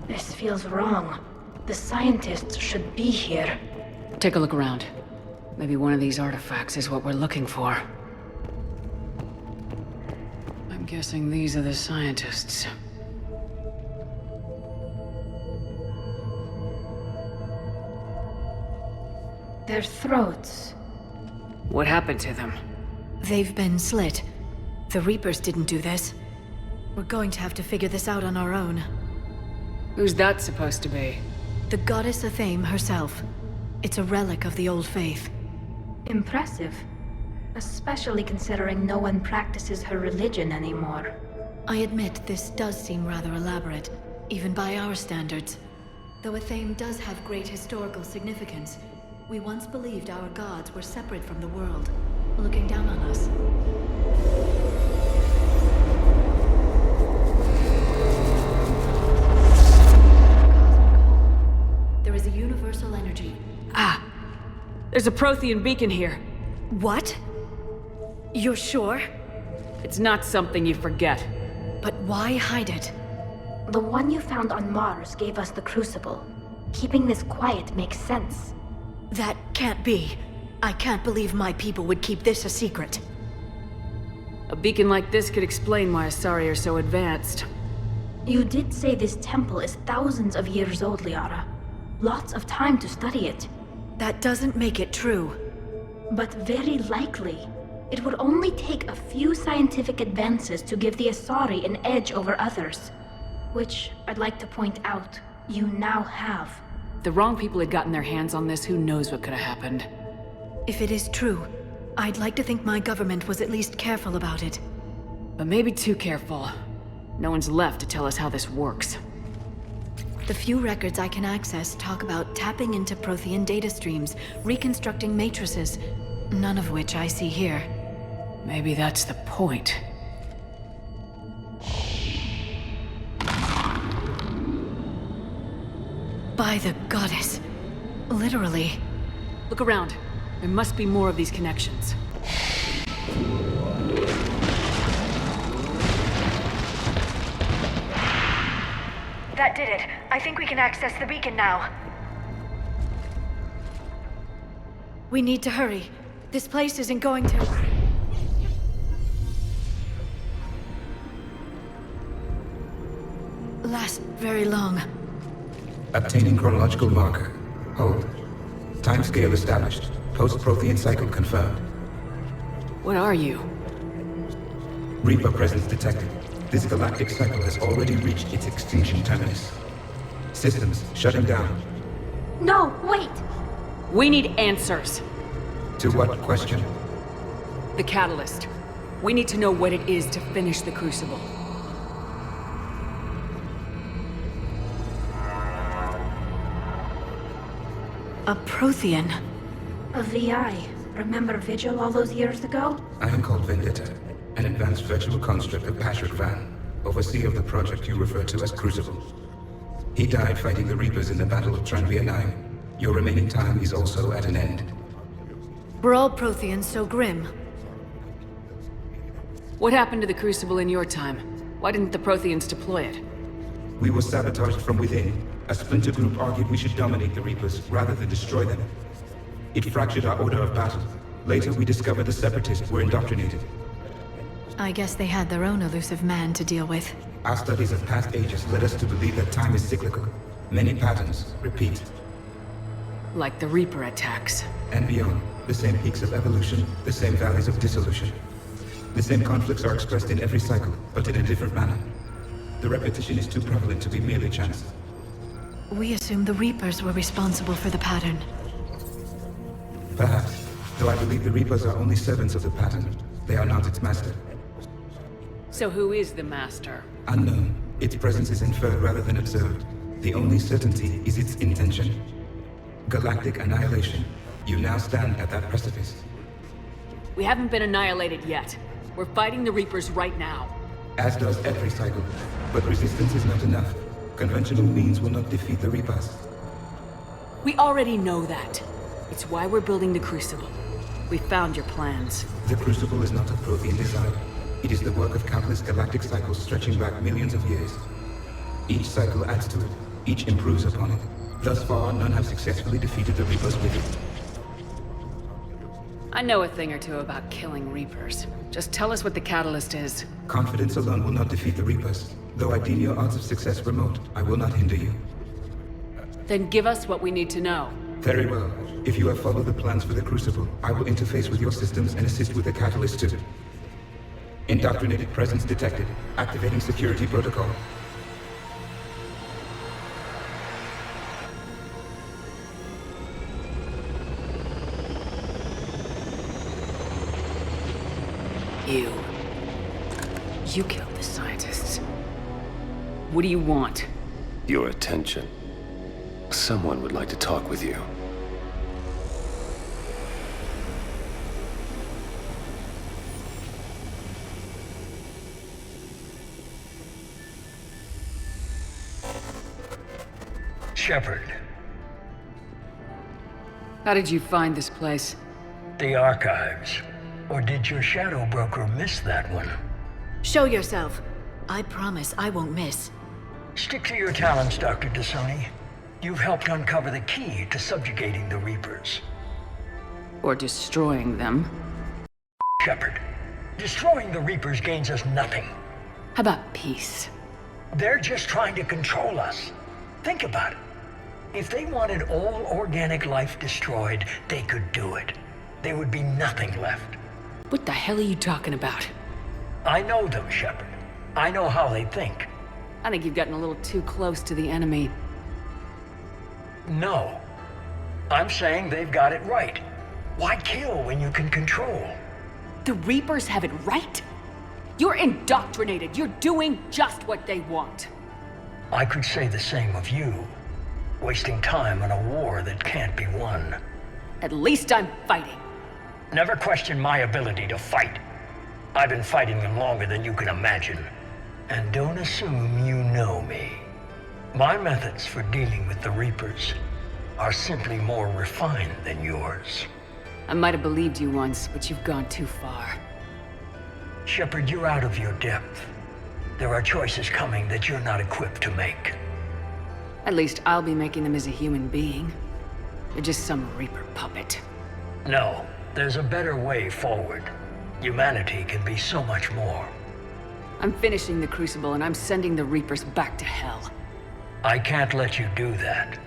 This feels wrong. The scientists should be here. Take a look around. Maybe one of these artifacts is what we're looking for. I'm guessing these are the scientists. Their throats. What happened to them? They've been slit. The Reapers didn't do this. We're going to have to figure this out on our own. Who's that supposed to be? The goddess Athame herself. It's a relic of the old faith. Impressive. Especially considering no one practices her religion anymore. I admit this does seem rather elaborate, even by our standards. Though Athame does have great historical significance, we once believed our gods were separate from the world, looking down on us. There is a universal energy. Ah! There's a Prothean beacon here. What? You're sure? It's not something you forget. But why hide it? The one you found on Mars gave us the Crucible. Keeping this quiet makes sense. That can't be. I can't believe my people would keep this a secret. A beacon like this could explain why Asari are so advanced. You did say this temple is thousands of years old, Liara. Lots of time to study it. That doesn't make it true. But very likely. It would only take a few scientific advances to give the Asari an edge over others. Which, I'd like to point out, you now have. If the wrong people had gotten their hands on this, who knows what could have happened. If it is true, I'd like to think my government was at least careful about it. But maybe too careful. No one's left to tell us how this works. The few records I can access talk about tapping into Prothean data streams, reconstructing matrices, none of which I see here. Maybe that's the point. By the goddess. Literally. Look around. There must be more of these connections. That did it. I think we can access the beacon now. We need to hurry. This place isn't going to... last very long. Obtaining chronological marker. Hold. Timescale established. Post-Prothean cycle confirmed. What are you? Reaper presence detected. This galactic cycle has already reached its extinction terminus. Systems shutting down. No, wait! We need answers. To what question? The catalyst. We need to know what it is to finish the Crucible. A Prothean. A VI. Remember Vigil all those years ago? I am called Vendetta, an advanced virtual construct of Patrick Van, overseer of the project you refer to as Crucible. He died fighting the Reapers in the Battle of Tranvia 9. Your remaining time is also at an end. Were all Protheans so grim? What happened to the Crucible in your time? Why didn't the Protheans deploy it? We were sabotaged from within. A splinter group argued we should dominate the Reapers rather than destroy them. It fractured our order of battle. Later, we discovered the Separatists were indoctrinated. I guess they had their own elusive man to deal with. Our studies of past ages led us to believe that time is cyclical. Many patterns repeat. Like the Reaper attacks. And beyond, the same peaks of evolution, the same valleys of dissolution. The same conflicts are expressed in every cycle, but in a different manner. The repetition is too prevalent to be merely chance. We assumed the Reapers were responsible for the pattern. Perhaps, though I believe the Reapers are only servants of the pattern. They are not its master. So who is the master? Unknown. Its presence is inferred rather than observed. The only certainty is its intention. Galactic annihilation. You now stand at that precipice. We haven't been annihilated yet. We're fighting the Reapers right now. As does every cycle. But resistance is not enough. Conventional means will not defeat the Reapers. We already know that. It's why we're building the Crucible. We found your plans. The Crucible is not a Prothean design. It is the work of countless galactic cycles stretching back millions of years. Each cycle adds to it. Each improves upon it. Thus far, none have successfully defeated the Reapers with it. I know a thing or two about killing Reapers. Just tell us what the catalyst is. Confidence alone will not defeat the Reapers. Though I deem your odds of success remote, I will not hinder you. Then give us what we need to know. Very well. If you have followed the plans for the Crucible, I will interface with your systems and assist with the catalyst too. Indoctrinated presence detected. Activating security protocol. You killed the scientists. What do you want? Your attention. Someone would like to talk with you. Shepard. How did you find this place? The archives. Or did your shadow broker miss that one? Show yourself. I promise I won't miss. Stick to your talents, Dr. Dasani. You've helped uncover the key to subjugating the Reapers. Or destroying them. Shepard, destroying the Reapers gains us nothing. How about peace? They're just trying to control us. Think about it. If they wanted all organic life destroyed, they could do it. There would be nothing left. What the hell are you talking about? I know them, Shepard. I know how they think. I think you've gotten a little too close to the enemy. No. I'm saying they've got it right. Why kill when you can control? The Reapers have it right? You're indoctrinated. You're doing just what they want. I could say the same of you. Wasting time on a war that can't be won. At least I'm fighting. Never question my ability to fight. I've been fighting them longer than you can imagine. And don't assume you know me. My methods for dealing with the Reapers are simply more refined than yours. I might have believed you once, but you've gone too far. Shepard, you're out of your depth. There are choices coming that you're not equipped to make. At least I'll be making them as a human being. You're just some Reaper puppet. No, there's a better way forward. Humanity can be so much more. I'm finishing the Crucible and I'm sending the Reapers back to hell. I can't let you do that.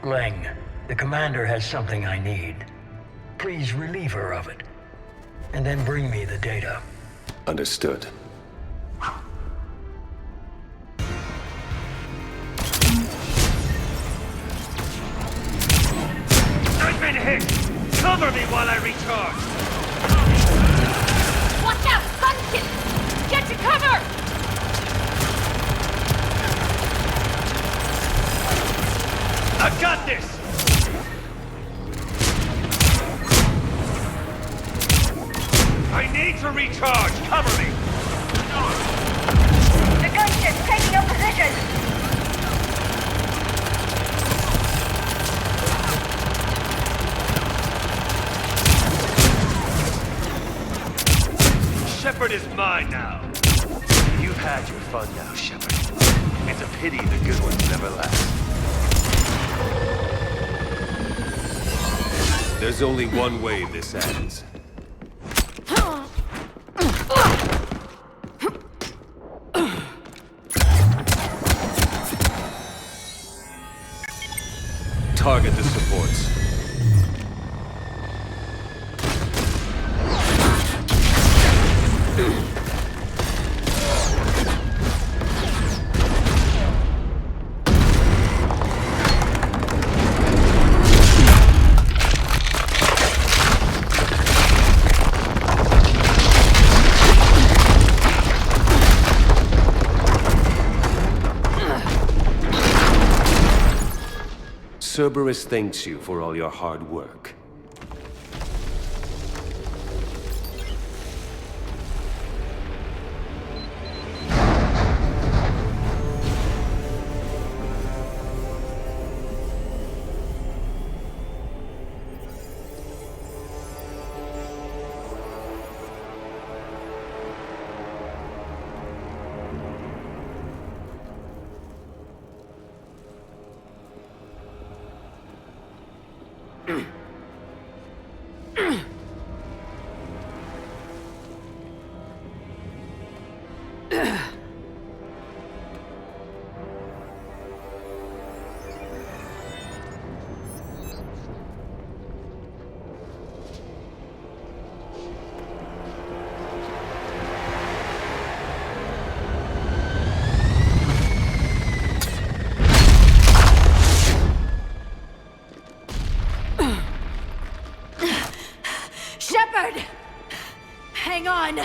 Leng, the commander has something I need. Please relieve her of it. And then bring me the data. Understood. I've been hit! Cover me while I recharge! Watch out! Sunken! Get to cover! I've got this! I need to recharge! Cover me! The gunship's taking your position! Shepard is mine now. You've had your fun now, Shepard. It's a pity the good ones never last. There's only one way this ends. Target the supports. Cerberus thanks you for all your hard work. Shepard! Hang on!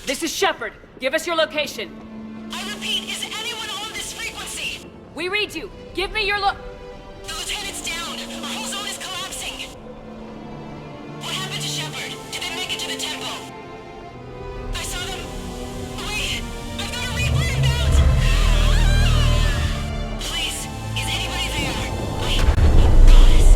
This is Shepard. Give us your location. I repeat, is anyone on this frequency? We read you. Give me your The lieutenant's down. Our whole zone is collapsing. What happened to Shepard? Did they make it to the temple? I saw them. Wait! I've got a Reaper inbound! Please, is anybody there? Goddess!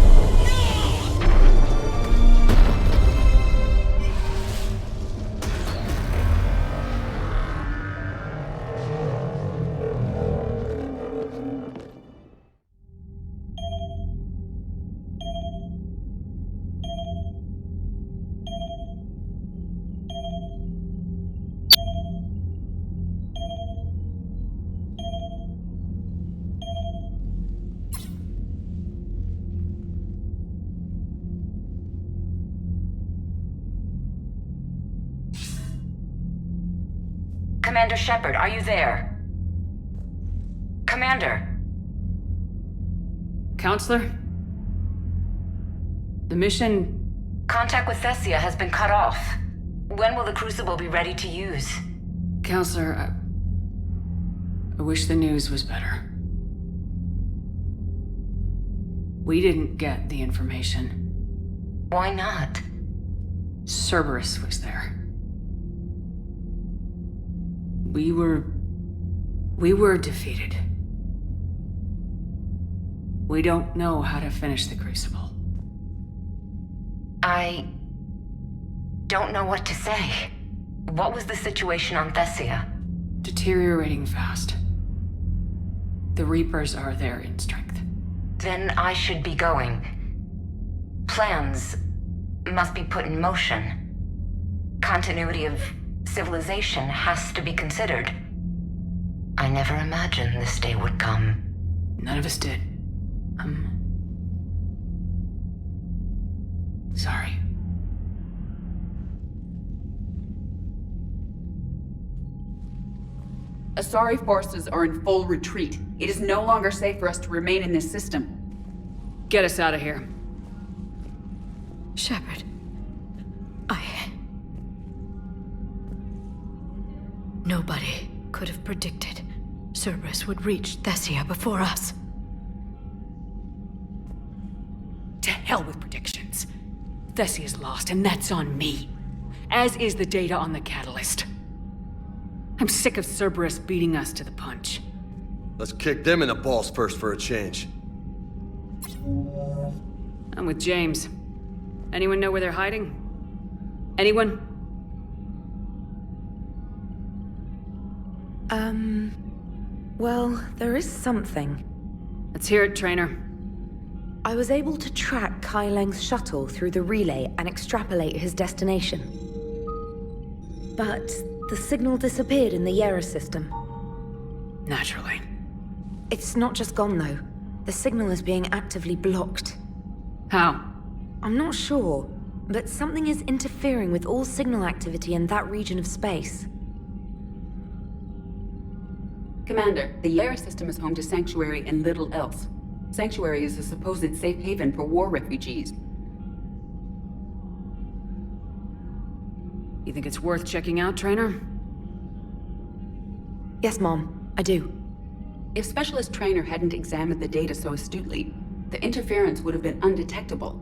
Commander Shepard, are you there? Commander! Counselor? The mission... Contact with Thessia has been cut off. When will the Crucible be ready to use? Counselor, I wish the news was better. We didn't get the information. Why not? Cerberus was there. We were defeated. We don't know how to finish the Crucible. I don't know what to say. What was the situation on Thessia? Deteriorating fast. The Reapers are there in strength. Then I should be going. Plans must be put in motion. Continuity of civilization has to be considered. I never imagined this day would come. None of us did. Sorry. Asari forces are in full retreat. It is no longer safe for us to remain in this system. Get us out of here. Shepard. Nobody could have predicted Cerberus would reach Thessia before us. To hell with predictions. Thessia's lost, and that's on me. As is the data on the catalyst. I'm sick of Cerberus beating us to the punch. Let's kick them in the balls first for a change. I'm with James. Anyone know where they're hiding? Anyone? Well, there is something. Let's hear it, Trainer. I was able to track Kai Leng's shuttle through the relay and extrapolate his destination. But the signal disappeared in the Yera system. Naturally. It's not just gone, though. The signal is being actively blocked. How? I'm not sure, but something is interfering with all signal activity in that region of space. Commander, the Yera system is home to Sanctuary and little else. Sanctuary is a supposed safe haven for war refugees. You think it's worth checking out, Trainer? Yes, Mom, I do. If Specialist Trainer hadn't examined the data so astutely, the interference would have been undetectable.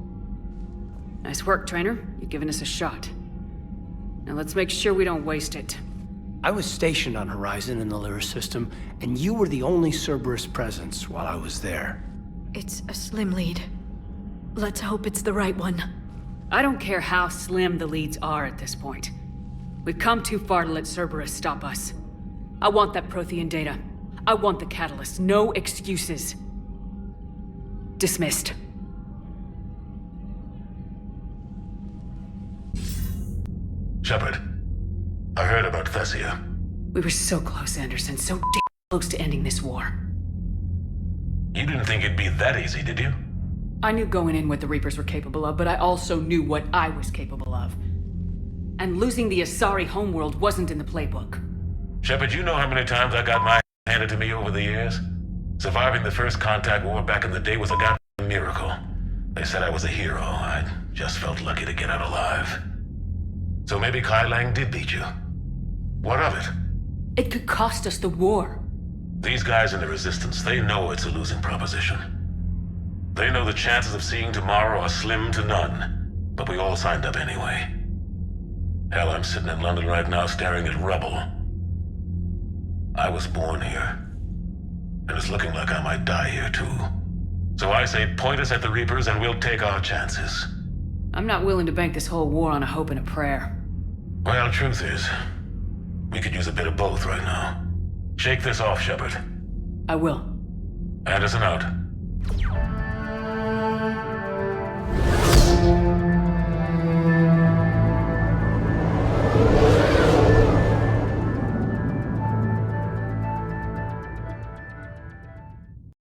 Nice work, Trainer. You've given us a shot. Now let's make sure we don't waste it. I was stationed on Horizon in the Lyra system, and you were the only Cerberus presence while I was there. It's a slim lead. Let's hope it's the right one. I don't care how slim the leads are at this point. We've come too far to let Cerberus stop us. I want that Prothean data. I want the catalyst. No excuses. Dismissed. Shepard, I heard about Thessia. We were so close, Anderson. So damn close to ending this war. You didn't think it'd be that easy, did you? I knew going in what the Reapers were capable of, but I also knew what I was capable of. And losing the Asari homeworld wasn't in the playbook. Shepard, you know how many times I got my ass handed to me over the years? Surviving the first contact war back in the day was a goddamn miracle. They said I was a hero. I just felt lucky to get out alive. So maybe Kai Lang did beat you. What of it? It could cost us the war. These guys in the Resistance, they know it's a losing proposition. They know the chances of seeing tomorrow are slim to none, but we all signed up anyway. Hell, I'm sitting in London right now staring at rubble. I was born here, and it's looking like I might die here too. So I say point us at the Reapers and we'll take our chances. I'm not willing to bank this whole war on a hope and a prayer. Well, truth is, we could use a bit of both right now. Shake this off, Shepard. I will. Anderson out.